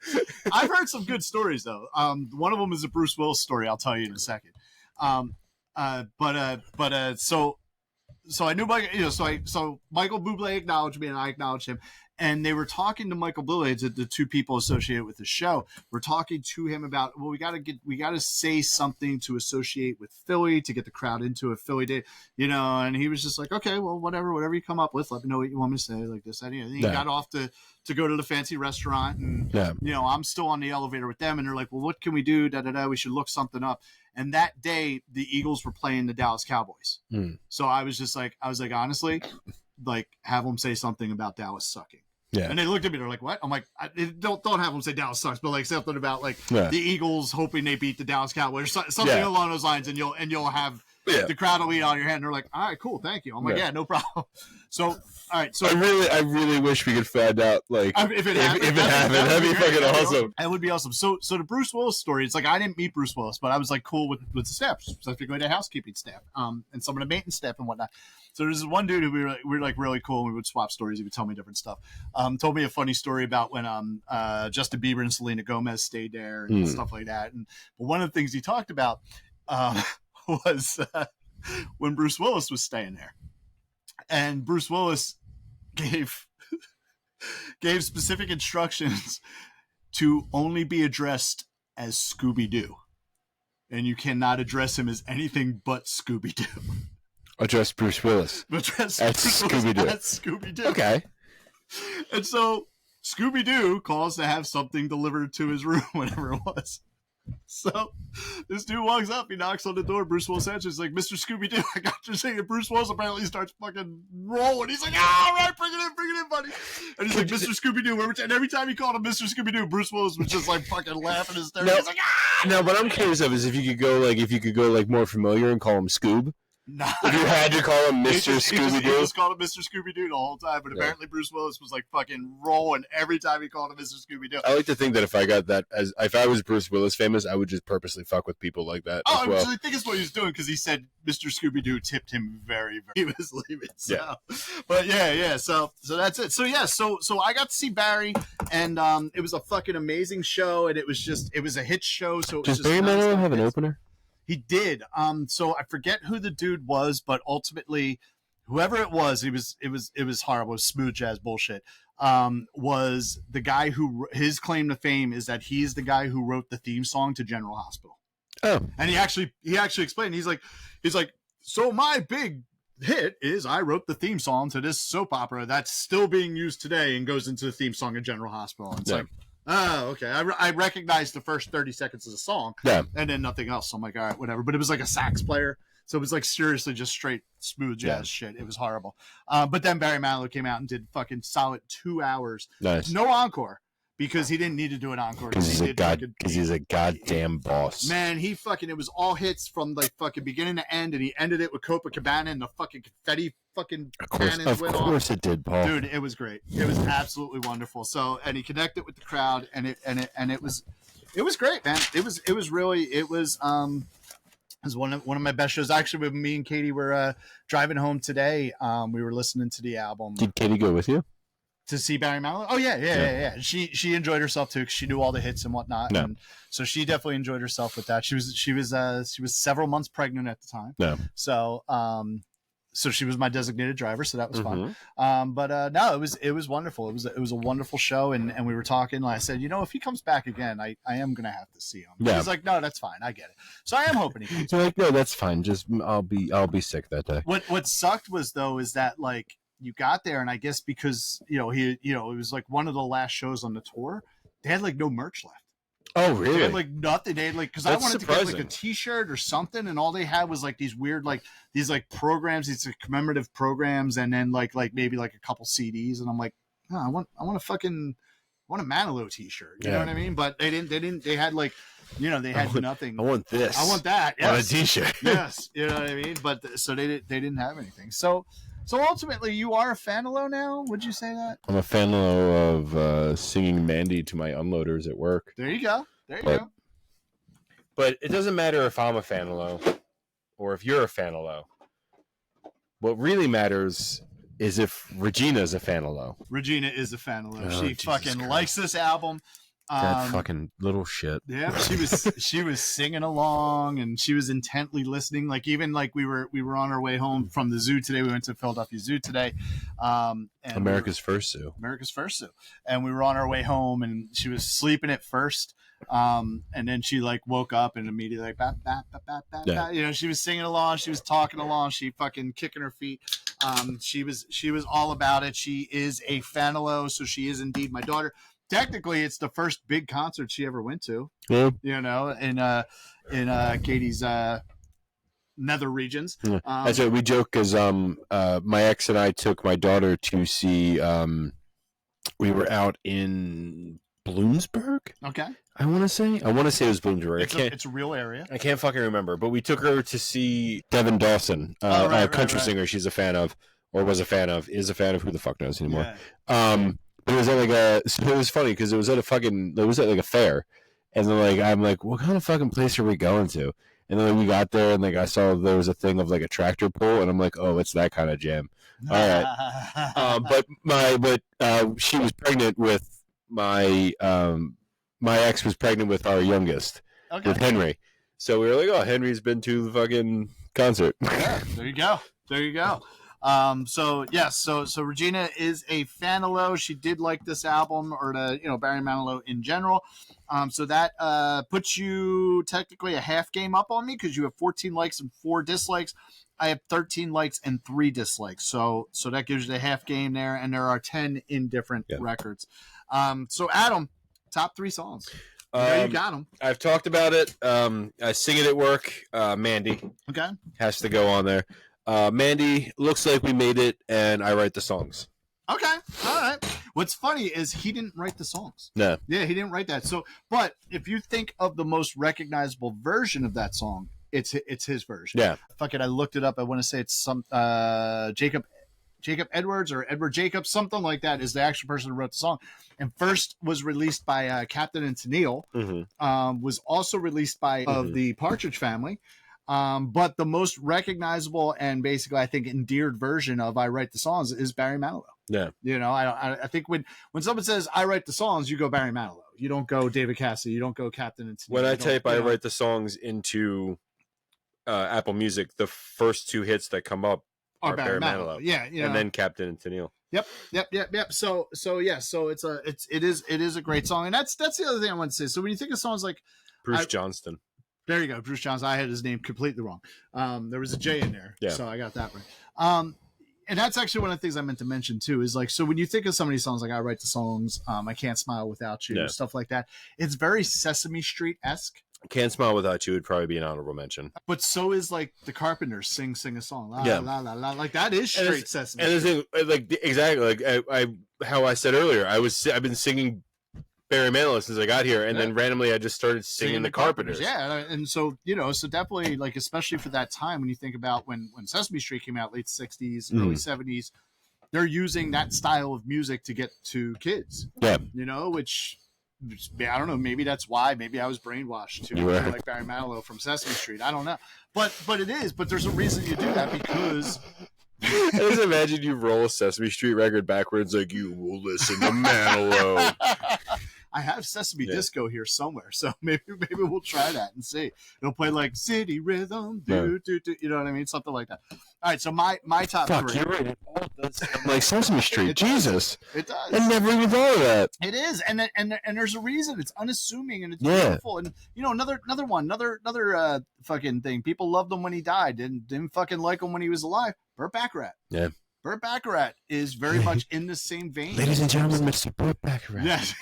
I've heard some good stories though. One of them is a Bruce Willis story. I'll tell you in a second. So I knew Michael. So Michael Bublé acknowledged me, and I acknowledged him. And they were talking to Michael Bublé, the two people associated with the show. We're talking to him about, well, we got to say something to associate with Philly to get the crowd into a Philly day, And he was just like, okay, well, whatever you come up with, let me know what you want me to say, like this. And he got off to go to the fancy restaurant, and I'm still on the elevator with them, and they're like, well, what can we do? We should look something up. And that day, the Eagles were playing the Dallas Cowboys. So I was like, honestly, like, have them say something about Dallas sucking. Yeah. And they looked at me, they're like, what? I'm like, don't have them say Dallas sucks, but like something about like the Eagles hoping they beat the Dallas Cowboys, something along those lines, and you'll have the crowd will eat on your hand. And they're like, all right, cool, thank you. I'm like, yeah, no problem. So, all right. So I really wish we could find out, like, if it happened, that'd be fucking awesome. That would be awesome. So the Bruce Willis story, it's like, I didn't meet Bruce Willis, but I was like cool with the staff, specifically the housekeeping staff, and some of the maintenance staff and whatnot. So there's this one dude who we were like really cool, and we would swap stories. He would tell me different stuff. Told me a funny story about when Justin Bieber and Selena Gomez stayed there and stuff like that. But one of the things he talked about was when Bruce Willis was staying there, and Bruce Willis gave specific instructions to only be addressed as Scooby-Doo, and you cannot address him as anything but Scooby-Doo. Address Bruce Willis. Address Scooby-Doo. As Scooby-Doo. Okay. And so Scooby-Doo calls to have something delivered to his room, whatever it was. So this dude walks up, he knocks on the door, Bruce Willis answers, like, Mr. Scooby-Doo, I got your thing. And Bruce Willis apparently starts fucking rolling. He's like, all right, bring it in, buddy. And he's like, Mr. Scooby-Doo. And every time he called him Mr. Scooby-Doo, Bruce Willis was just like fucking laughing hysterically. He's like, ah! No, what I'm curious of is if you could go more familiar and call him Scoob. Nah. If you had to call him Mr. Scooby-Doo. He just called him Mr. Scooby-Doo the whole time, but apparently Bruce Willis was like fucking rolling every time he called him Mr. Scooby-Doo. I like to think that if I was Bruce Willis famous, I would just purposely fuck with people like that. Oh, I think it's what he was doing, because he said Mr. Scooby-Doo tipped him very, very. He was leaving. So. But yeah. So that's it. So yeah, so I got to see Barry, and it was a fucking amazing show, and it was a hit show. So it was Does Barry Manilow have an opener? He did. So I forget who the dude was, but ultimately, whoever it was horrible. It was smooth jazz bullshit. Was the guy who, his claim to fame is that he's the guy who wrote the theme song to General Hospital. Oh, and he actually explained. He's like, so my big hit is I wrote the theme song to this soap opera that's still being used today and goes into the theme song of General Hospital. And it's like, oh, okay. I recognized the first 30 seconds of the song, and then nothing else. So I'm like, all right, whatever. But it was like a sax player, so it was like seriously just straight smooth jazz shit. It was horrible. But then Barry Manilow came out and did fucking solid 2 hours. Nice. No encore, because he didn't need to do an encore. Because he's a goddamn boss. Man, it was all hits from like fucking beginning to end, and he ended it with Copacabana and the fucking confetti fucking cannons of went course off. It did, Paul. Dude, it was great. It was absolutely wonderful. So, and he connected with the crowd, and it was great, man. It was one of my best shows. Actually, with me and Katie were driving home today. We were listening to the album. Did Katie go with you to see Barry Manilow? Oh yeah. She enjoyed herself too, because she knew all the hits and whatnot. No. And so she definitely enjoyed herself with that. She was several months pregnant at the time. No. So she was my designated driver, so that was fun. No, it was wonderful. It was a wonderful show, and we were talking. Like I said, if he comes back again, I am gonna have to see him. Yeah. He's like, no, that's fine, I get it. So I am hoping he comes. So like, no, that's fine. Just I'll be sick that day. What sucked was that like you got there, and I guess because it was like one of the last shows on the tour, they had like no merch left. Oh, really? They had like nothing. They had like, because I wanted to get like a T-shirt or something, and all they had was like these weird these programs, these commemorative programs, and then like maybe like a couple CDs, and I'm like, oh, I want a Manilow T-shirt. You know what I mean? But they didn't. They had like, they had nothing. I want this. I want that. Yes. On a T-shirt. Yes, you know what I mean. But so they didn't have anything. So ultimately, you are a Manilow now? Would you say that? I'm a Manilow of singing Mandy to my unloaders at work. There you go. Go. But it doesn't matter if I'm a Manilow or if you're a Manilow. What really matters is if Regina's a fan of Low. Regina is a fan of Low. Oh, she Jesus fucking Christ. likes this album. That fucking little shit. Yeah, she was singing along and she was intently listening. Like even like we were on our way home from the zoo today. We went to Philadelphia Zoo today. And America's first zoo. America's first zoo. And we were on our way home and she was sleeping at first. And then she like woke up and immediately like bat, bat, bat, bat, bat, Yeah. bat. You know, she was singing along, she was talking along, she fucking kicking her feet. She was all about it. She is a fan of Low, so she is indeed my daughter. Technically, it's the first big concert she ever went to. Yeah. You know, in Katie's nether regions. Yeah. That's what we joke because my ex and I took my daughter to see. We were out in Bloomsburg. Okay. I want to say it was Bloomsburg. It's a real area. I can't fucking remember, but we took her to see Devin Dawson, a country singer she's a fan of, or was a fan of, is a fan of, who the fuck knows anymore. Yeah. But it was at so it was funny because it was at like a fair, and then like I'm like, what kind of fucking place are we going to? And then like, we got there and like I saw there was a thing of like a tractor pull, and I'm like, oh, it's that kind of jam. All right. But she was pregnant with my ex was pregnant with our youngest, with Henry. So we were like, oh, Henry's been to the fucking concert. Yeah, there you go. So Regina is a fan of Low. She did like this album, or Barry Manilow in general. So that puts you technically a half game up on me because you have 14 likes and 4 dislikes. I have 13 likes and 3 dislikes. So that gives you the half game there, and there are 10 indifferent records. So Adam, top 3 songs. You got them. I've talked about it. I sing it at work. Mandy. Okay. Has to go on there. Mandy, Looks Like We Made It, and I Write the Songs. Okay. All right. What's funny is he didn't write the songs. No. Yeah, he didn't write that. So, but if you think of the most recognizable version of that song, it's his version. Yeah. Fuck it. I looked it up. I want to say it's some Jacob Edwards or Edward Jacobs, something like that, is the actual person who wrote the song. And first was released by Captain and Tennille. Mm-hmm. Was also released by of the Partridge Family. But the most recognizable and basically, I think, endeared version of I Write the Songs is Barry Manilow. Yeah. You know, I think when someone says I write the songs, you go Barry Manilow. You don't go David Cassidy. You don't go Captain and Tennille. When I type I Write the Songs into Apple Music, the first 2 hits that come up are Barry Manilow. Yeah. And then Captain and Tennille. Yep. So it is a great song. And that's the other thing I want to say. So when you think of songs like Bruce Johnston. There you go. Bruce Johnston. I had his name completely wrong. There was a J in there. Yeah. So I got that right. And that's actually one of the things I meant to mention too, is like, so when you think of some of these songs, like I Write the Songs, I Can't Smile Without You, stuff like that, it's very Sesame Street-esque. Can't Smile Without You would probably be an honorable mention. But so is like the Carpenters sing a song. La, yeah. La, la, la. Like that is straight Sesame Street. And the thing, like exactly, like I how I said earlier, I've been singing Barry Manilow since I got here, and then randomly I just started singing the Carpenters. Yeah, and so so definitely, like, especially for that time when you think about when Sesame Street came out, late 60s, early 70s, they're using that style of music to get to kids. Yeah, which I don't know. Maybe that's why. Maybe I was brainwashed to like Barry Manilow from Sesame Street. I don't know, but it is. But there's a reason you do that because. I just imagine you roll a Sesame Street record backwards, like you will listen to Manilow. I have Sesame Disco here somewhere, so maybe we'll try that and see. It'll play like City Rhythm, you know what I mean, something like that. All right, so my top 3. You're right. It all does sound like Sesame Street. Jesus, it does. I never even thought of that. It is, and there's a reason. It's unassuming and it's beautiful. And another fucking thing. People loved him when he died, didn't fucking like him when he was alive. Burt Bacharach. Yeah. Burt Bacharach is very much in the same vein. Ladies and gentlemen, Mr. Burt Bacharach. Yes.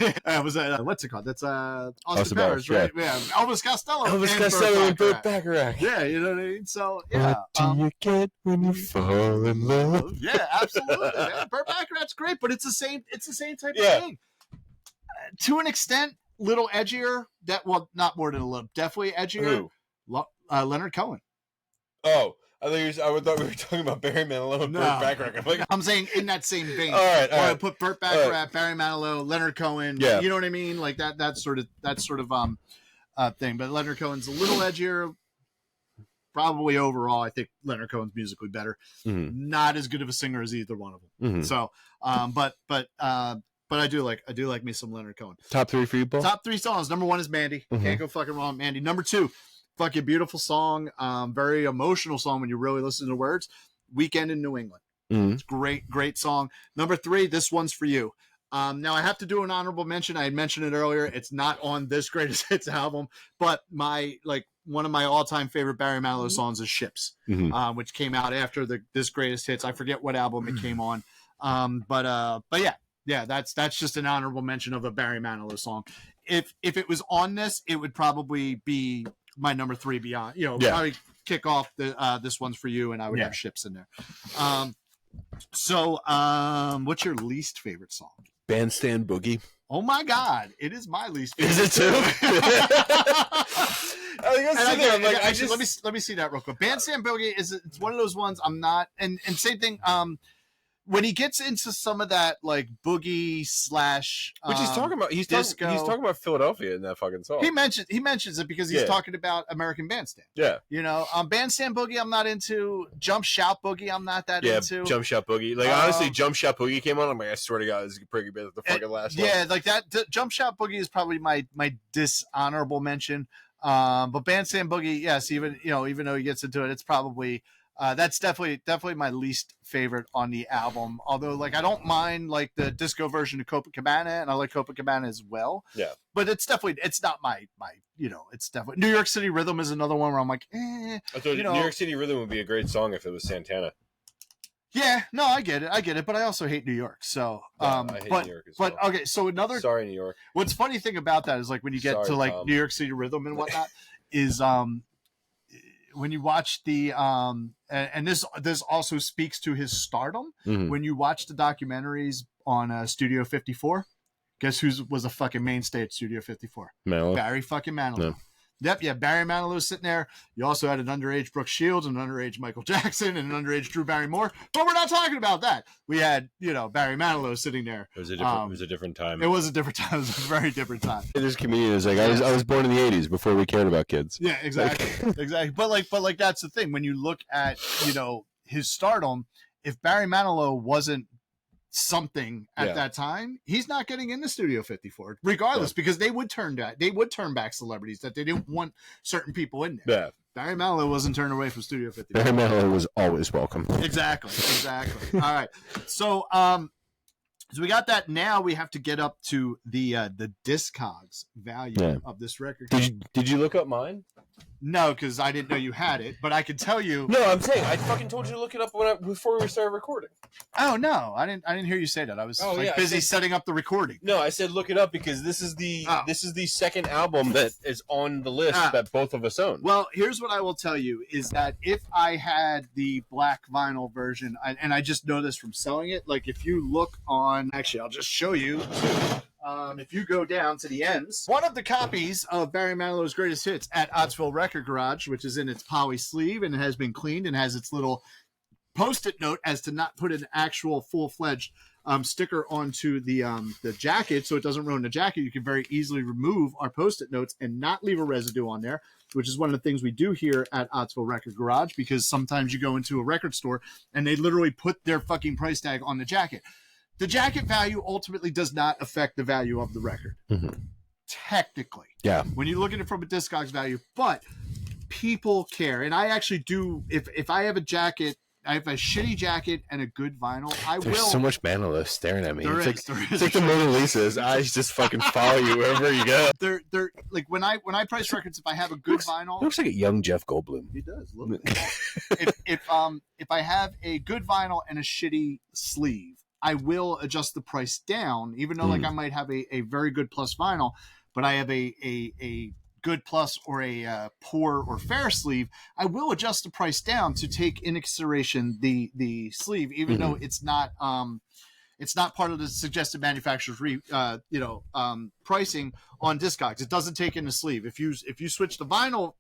Was that, what's it called? That's Austin Powers, right? Yeah. Elvis Costello. And Burt Bacharach. Yeah, you know what I mean? So, yeah. What do you get when you fall in love? Yeah, absolutely. Man. Burt Bacharach's great, but it's the same type of thing. To an extent, little edgier. Not more than a little. Definitely edgier. Who? Leonard Cohen. Oh. I thought we were talking about Barry Manilow and Burt Bacharach. I'm saying in that same vein. All right. I put Burt Bacharach, Barry Manilow, Leonard Cohen. Yeah. You know what I mean? Like that sort of thing. But Leonard Cohen's a little edgier. probably overall, I think Leonard Cohen's musically better. Mm-hmm. Not as good of a singer as either one of them. Mm-hmm. So, but I do like me some Leonard Cohen. Top 3 for you, Paul? Top 3 songs. Number 1 is Mandy. Mm-hmm. Can't go fucking wrong with Mandy. Number 2, fucking beautiful song. Very emotional song when you really listen to the words. Weekend in New England. Mm-hmm. It's great song. Number 3, This One's For You. Now I have to do an honorable mention. I had mentioned it earlier. It's not on this greatest hits album, but one of my all-time favorite Barry Manilow songs is Ships, mm-hmm. Which came out after this greatest hits. I forget what album it came on. But yeah, that's just an honorable mention of a Barry Manilow song. If it was on this, it would probably be my number 3 beyond, probably kick off the This One's For You, and I would have Ships in there. So what's your least favorite song? Bandstand Boogie. Oh my God, it is my least favorite. Is it too? Let me see that real quick. Bandstand Boogie it's one of those ones I'm not, and same thing. When he gets into some of that like boogie slash, which he's talking about, he's talking about Philadelphia in that fucking song. He mentions it because he's talking about American Bandstand. Yeah, Bandstand Boogie I'm not into. Jump Shout Boogie I'm not that into. Jump Shout Boogie, like honestly, Jump Shout Boogie came on. I'm like, I swear to God, this is pretty good. The fucking last one. Yeah, like that. Jump Shout Boogie is probably my dishonorable mention. But Bandstand Boogie, yes, even though he gets into it, it's probably. That's definitely my least favorite on the album. Although, like, I don't mind like the disco version of Copacabana, and I like Copacabana as well. Yeah, but it's not my it's definitely New York City Rhythm is another one where I'm like, I thought New York City Rhythm would be a great song if it was Santana. Yeah, no, I get it, but I also hate New York. So, I hate New York as well. Okay, so sorry, New York. What's funny thing about that is like when you get to like Tom. New York City Rhythm and whatnot is when you watch the and this also speaks to his stardom. Mm-hmm. When you watch the documentaries on Studio 54, guess who was a fucking mainstay at Studio 54? Manilow. Barry fucking Manilow. No. Yep, yeah, Barry Manilow sitting there. You also had an underage Brooke Shields, an underage Michael Jackson, and an underage Drew Barrymore. But we're not talking about that. We had, Barry Manilow sitting there. It was a different time. It was a different time. It was a very different time. This comedian is like, I was born in the 80s before we cared about kids. Yeah, exactly. Exactly. But like that's the thing. When you look at, his stardom, if Barry Manilow wasn't something at that time, he's not getting into Studio 54 regardless, because they would turn back celebrities that they didn't want certain people in there. Barry Manilow wasn't turned away from Studio 54. Barry Manilow was always welcome. Exactly. All right, so we got that. Now we have to get up to the Discogs value of this record. Did you look up mine? No, because I didn't know you had it, but I could tell you. No, I'm saying I fucking told you to look it up before we started recording. Oh no, I didn't hear you say that. I was busy setting up the recording. No, I said look it up because this is the second album that is on the list that both of us own. Well, here's what I will tell you is that if I had the black vinyl version, and I just know this from selling it, like if you look on, actually, I'll just show you. If you go down to the ends, one of the copies of Barry Manilow's greatest hits at Ottsville Record Garage, which is in its poly sleeve and it has been cleaned and has its little post-it note as to not put an actual full-fledged sticker onto the jacket so it doesn't ruin the jacket. You can very easily remove our post-it notes and not leave a residue on there, which is one of the things we do here at Ottsville Record Garage, because sometimes you go into a record store and they literally put their fucking price tag on the jacket. The jacket value ultimately does not affect the value of the record. Mm-hmm. Technically. Yeah. When you look at it from a Discogs value, but people care. And I actually do, if I have a jacket, I have a shitty jacket and a good vinyl, There's so much Manilow staring at me. It's like the Mona Lisa. His eyes just fucking follow you wherever you go. They're like when I price records, if I have a good vinyl. He looks like a young Jeff Goldblum. He does. Look. If I have a good vinyl and a shitty sleeve, I will adjust the price down, even though like I might have a very good plus vinyl, but I have a good plus or a poor or fair sleeve. I will adjust the price down to take into consideration the sleeve, even though it's not part of the suggested manufacturer's pricing on Discogs. It doesn't take in the sleeve. If you switch the vinyl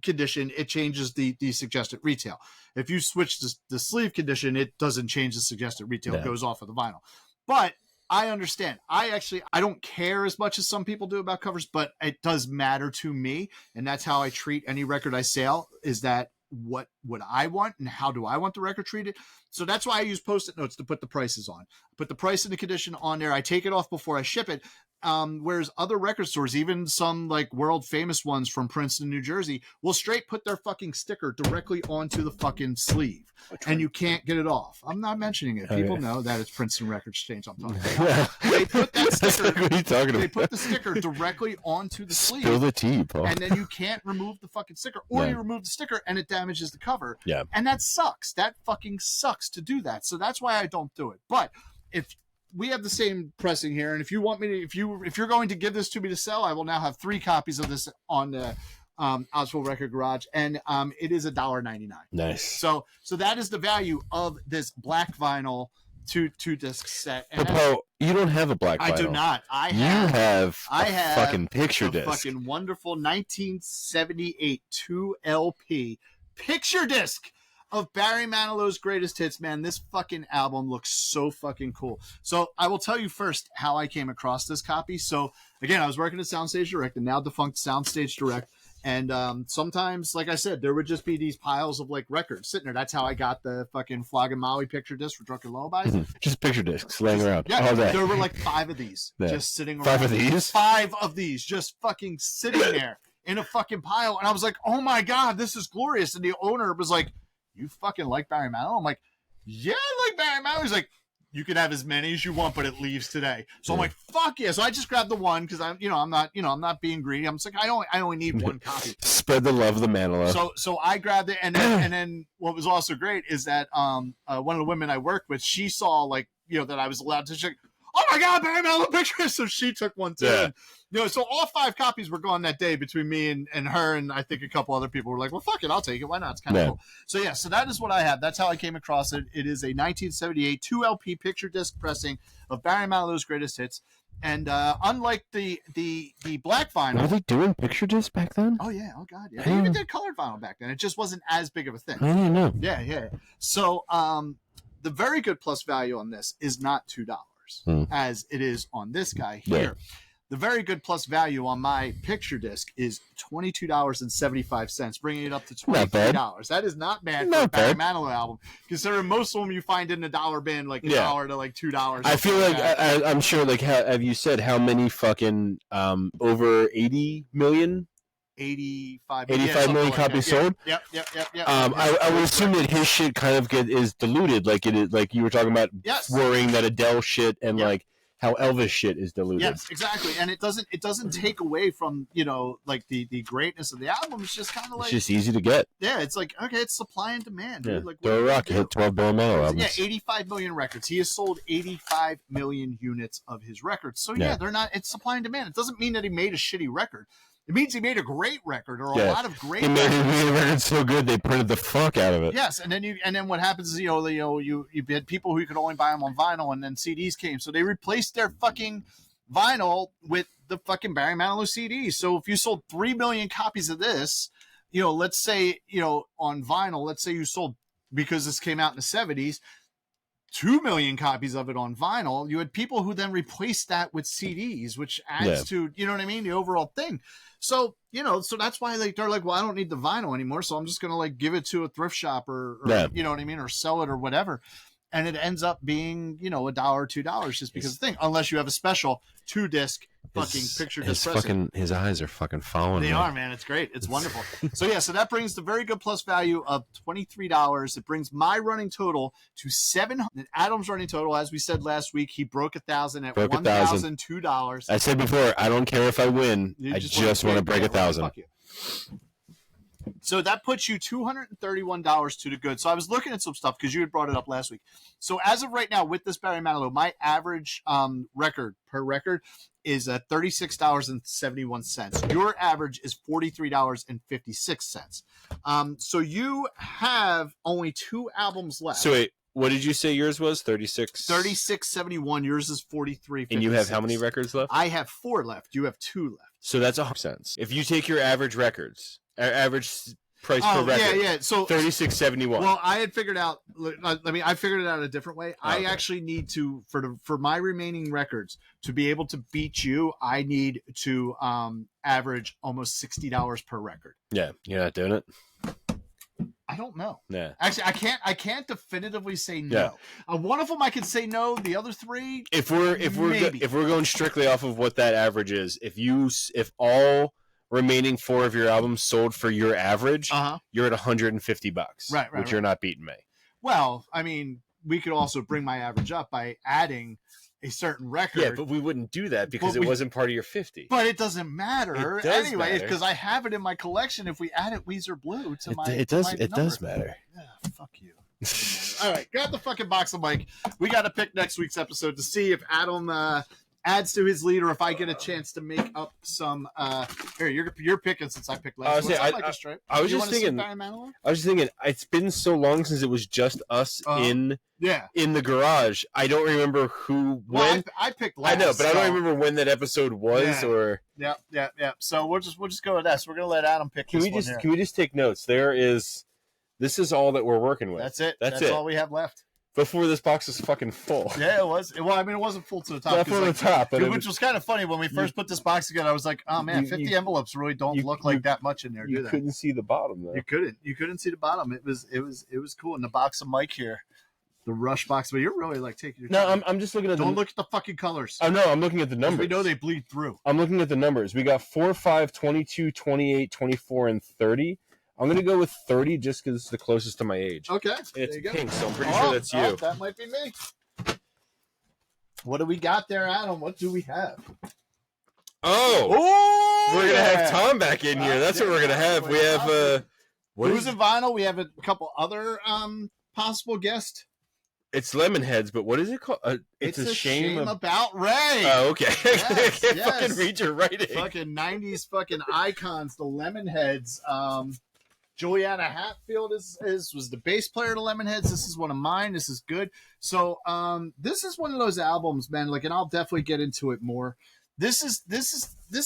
condition, it changes the suggested retail. If you switch the sleeve condition, it doesn't change the suggested retail. It goes off of the vinyl. But I understand. I don't care as much as some people do about covers, but it does matter to me. And that's how I treat any record I sell, is that what would I want and how do I want the record treated? So that's why I use Post-it notes to put the prices on. Put the price and the condition on there. I take it off before I ship it. Whereas other record stores, even some like world famous ones from Princeton, New Jersey, will straight put their fucking sticker directly onto the fucking sleeve, and you can't get it off. I'm not mentioning it. People know that it's Princeton Record Exchange I'm talking about. They put that sticker. What are you talking about? They put the sticker directly onto the sleeve. Spill the tea, Paul. And then you can't remove the fucking sticker, or you remove the sticker and it damages the cover. Yeah. And that sucks. That fucking sucks to do that. So that's why I don't do it. But if we have the same pressing here, and if you want me to, if you're going to give this to me to sell, I will now have 3 copies of this on the Oswald Record Garage, and it is $1.99. Nice. So that is the value of this black vinyl two disc set. And but Paul, you don't have a black vinyl. I do not. I have a fucking picture disc. Fucking wonderful 1978 2LP picture disc of Barry Manilow's greatest hits. Man, this fucking album looks so fucking cool. So I will tell you first how I came across this copy. So again, I was working at Soundstage Direct, the now defunct Soundstage Direct. And sometimes, like I said, there would just be these piles of like records sitting there. That's how I got the fucking Flogging Molly picture disc for Drunken Lullabies. Mm-hmm. Just picture discs laying around. Yeah, all day. There were like 5 of these just sitting around. 5 of these? 5 of these just fucking sitting there in a fucking pile. And I was like, oh my God, this is glorious. And the owner was like, you fucking like Barry Manilow? I'm like, yeah, I like Barry Manilow. He's like, you can have as many as you want, but it leaves today. So I'm like, fuck yeah. So I just grabbed the one because I'm not being greedy. I'm just like, I only need 1 copy. Spread the love of the Manilow. So I grabbed it, and then what was also great is that one of the women I worked with, she saw like, that I was allowed to check. Oh my God, Barry Manilow picture. So she took one too. Yeah. And, so all 5 copies were gone that day between me and her, and I think a couple other people were like, well, fuck it, I'll take it. Why not? It's kind of cool. So yeah, so that is what I have. That's how I came across it. It is a 1978 2LP picture disc pressing of Barry Manilow's greatest hits. And unlike the black vinyl. Were they doing picture discs back then? Oh yeah, oh God, yeah. They even did colored vinyl back then. It just wasn't as big of a thing. I don't know. Yeah. So the very good plus value on this is not $2. As it is on this guy here. Yeah. The very good plus value on my picture disc is $22.75, bringing it up to $23. That is not bad for a Barry Manilow album, considering most of them you find in the dollar bin, like $1 to like $2. I feel like I'm sure. Like, have you said how many fucking over 80 million? 85 million copies sold. Yep. I would assume that his shit kind of is diluted, like it is, like you were talking about, worrying that Adele shit and like how Elvis shit is diluted. Yes, exactly, and it doesn't take away from like the greatness of the album. It's just kind of like, it's just easy to get. Yeah, it's like, okay, it's supply and demand. Yeah. Dude. Like, Throw a rock, hit 12 Barry Manilow albums. Yeah, 85 million records. He has sold 85 million units of his records. So they're not. It's supply and demand. It doesn't mean that he made a shitty record. It means he made a great record, or a lot of great records. He made a record so good they printed the fuck out of it. Yes, and then what happens is you had people who could only buy them on vinyl, and then CDs came, so they replaced their fucking vinyl with the fucking Barry Manilow CDs. So if you sold 3 million copies of this, let's say on vinyl, let's say you sold, because this came out in the 70s, 2 million copies of it on vinyl, you had people who then replaced that with CDs, which adds to, the overall thing. So, so that's why they're like, well, I don't need the vinyl anymore, so I'm just going to like give it to a thrift shop or you know what I mean? Or sell it or whatever. And it ends up being, $1 or $2 just because of the thing, unless you have a special 2-disc fucking picture disc. His eyes are fucking following me. They are, man. It's great. It's wonderful. So that brings the very good plus value of $23. It brings my running total to $700. Adam's running total, as we said last week, he broke 1,000 at $1,002. I said before, I don't care if I win. I just want to break 1,000. So that puts you $231 to the good. So I was looking at some stuff because you had brought it up last week. So as of right now, with this Barry Manilow, my average record per record is $36.71. Your average is $43.56. So you have only 2 albums left. So wait, what did you say yours was? 36? 36.71. Yours is 43.56. And you have how many records left? I have 4 left. You have 2 left. So that's $100. If you take your average records, average price per record. Yeah. So $36.71. Well, I had figured out. I figured it out a different way. I actually need to for my remaining records to be able to beat you. I need to average almost $60 per record. Yeah, you're not doing it. I don't know. Yeah. Actually, I can't definitively say no. Yeah. One of them I could say no. The other three, if we're going strictly off of what that average is, if all remaining 4 of your albums sold for your average, you're at $150. Right. Which you're not beating me. Well, I mean, we could also bring my average up by adding a certain record. Yeah, but we wouldn't do that because it wasn't part of your 50. But it doesn't matter anyway, because I have it in my collection. If we added Weezer Blue to it does matter. Yeah, fuck you. All right, grab the fucking box of Mike. We got to pick next week's episode to see if Adam adds to his lead or if I get a chance to make up some. Here, you're picking since I picked last. I was just thinking. It's been so long since it was just us in the garage. I don't remember who when. I picked last. I know, but I don't remember when that episode was or. Yeah. So we'll just go with that. So we're gonna let Adam pick. Can we just take notes? This is all that we're working with. That's it. That's all we have left. Before this box was fucking full. Yeah, it was. Well, I mean, it wasn't full to the top. Not full to the top. Which was kind of funny. When we first put this box together, I was like, oh, man, 50 envelopes really don't look like that much in there, do they? You couldn't see the bottom, though. You couldn't see the bottom. It was cool. And the box of Mike here, the Rush box. But you're really, like, taking your time. No, I'm just looking at Don't look at the fucking colors. Oh, no, I'm looking at the numbers. We know they bleed through. I'm looking at the numbers. We got 4, 5, 22, 28, 24, and 30. I'm going to go with 30 just because it's the closest to my age. Okay. It's pink, so I'm pretty sure that's you. That might be me. What do we got there, Adam? What do we have? Oh! We're going to have Tom back in here. That's what we're going to have. We have... Booze and Vinyl. We have a couple other possible guests. It's Lemonheads, but what is it called? It's a shame about Ray. Oh, okay. I can't fucking read your writing. Fucking 90s fucking icons, the Lemonheads. Juliana Hatfield was the bass player of the Lemonheads. This is one of mine. This is good. So this is one of those albums, man. Like, and I'll definitely get into it more. This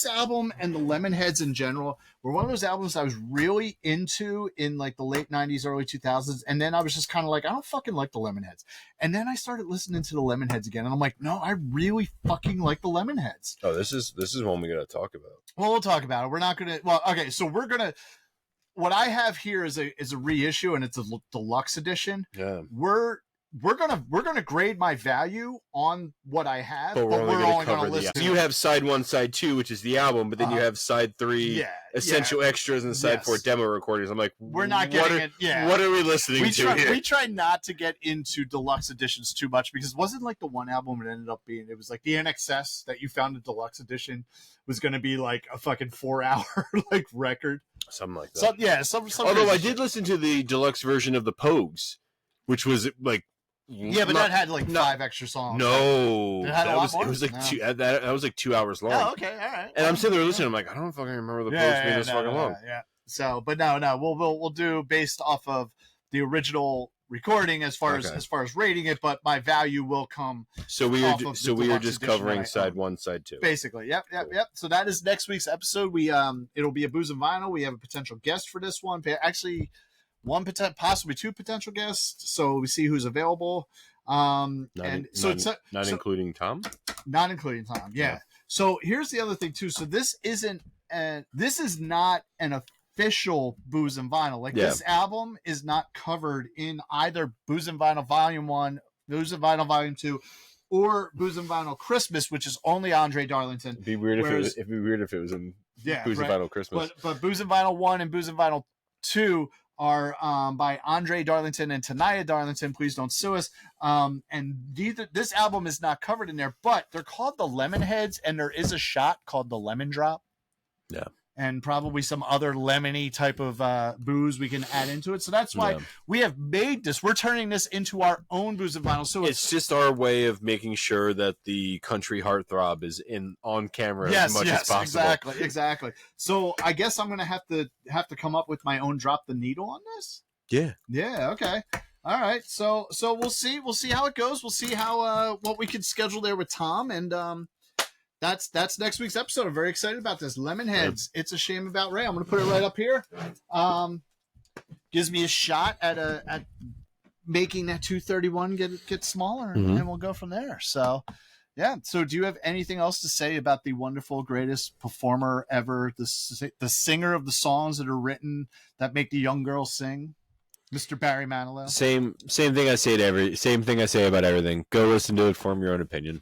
album and the Lemonheads in general were one of those albums I was really into in like the late 90s, early 2000s. And then I was just kind of like, I don't fucking like the Lemonheads. And then I started listening to the Lemonheads again. And I'm like, no, I really fucking like the Lemonheads. Oh, this is one we got to talk about. Well, we'll talk about it. We're not going to. Well, okay. So we're going to. What I have here is a reissue, and it's a deluxe edition. Yeah. We're gonna grade my value on what I have, but we're only gonna listen. You have side 1, side 2, which is the album, but then you have side 3, essential extras, and side 4 demo recordings. I'm like, we're not getting it. Yeah. What are we listening to here? We try not to get into deluxe editions too much because it wasn't like the one album it ended up being. It was like the NXS that you found the deluxe edition was going to be like a fucking 4-hour like record. Something like that. Some although I did listen to the deluxe version of the Pogues, which was like. Yeah, but that had like 5 extra songs. No, that was like 2. That was like 2 hours long. Oh, okay, all right. And I'm sitting there listening. I'm like, I don't fucking remember the Pogues being this fucking long. Yeah. So, but no, we'll do based off of the original recording as far as rating it. But my value will come. So we are just covering side 1, side 2. Basically, yep. So that is next week's episode. We it'll be a Booze and Vinyl. We have a potential guest for this one. Actually. Possibly 2 potential guests, so we see who's available. Not including Tom. Not including Tom. Yeah. So here's the other thing too. So this is not an official Booze and Vinyl. Like this album is not covered in either Booze and Vinyl Volume 1, Booze and Vinyl Volume 2, or Booze and Vinyl Christmas, which is only Andre Darlington. It'd be weird if it was in Booze and Vinyl Christmas. But Booze and Vinyl 1 and Booze and Vinyl 2 are by Andre Darlington and Tanaya Darlington. Please don't sue us. And this album is not covered in there, but they're called the Lemonheads, and there is a shot called the Lemon Drop. Yeah. And probably some other lemony type of booze we can add into it. So that's why we have made this. We're turning this into our own Booze and Vinyl. So it's just our way of making sure that the country heartthrob is on camera as much as possible. Exactly. So I guess I'm going to have to come up with my own drop the needle on this. Yeah. Yeah. Okay. All right. So we'll see. We'll see how it goes. We'll see how what we can schedule there with Tom and. That's next week's episode. I'm very excited about this. Lemonheads. It's a shame about Ray. I'm going to put it right up here. gives me a shot at making that 231 get smaller, and we'll go from there. So, yeah. So, do you have anything else to say about the wonderful, greatest performer ever, the singer of the songs that are written that make the young girls sing, Mr. Barry Manilow? Same thing I say same thing I say about everything. Go listen to it, form your own opinion.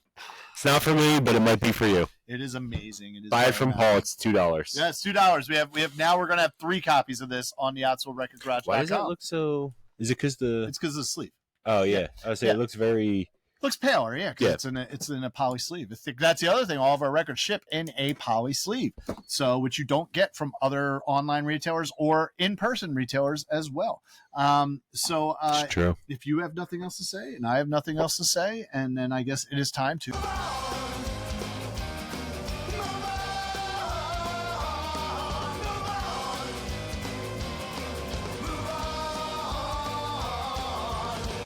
It's not for me, but it might be for you. It is amazing. It is. Buy it from Paul. It's $2. Yeah, it's $2. We have now. We're gonna have 3 copies of this on the Outswell Record Garage. Why does that look so? Is it because It's because of the sleeve. Oh yeah, I would say it looks very. Looks paler, yeah, because it's in a poly sleeve. That's the other thing. All of our records ship in a poly sleeve, so which you don't get from other online retailers or in-person retailers as well. It's true. If you have nothing else to say, and I have nothing else to say, and then I guess it is time to.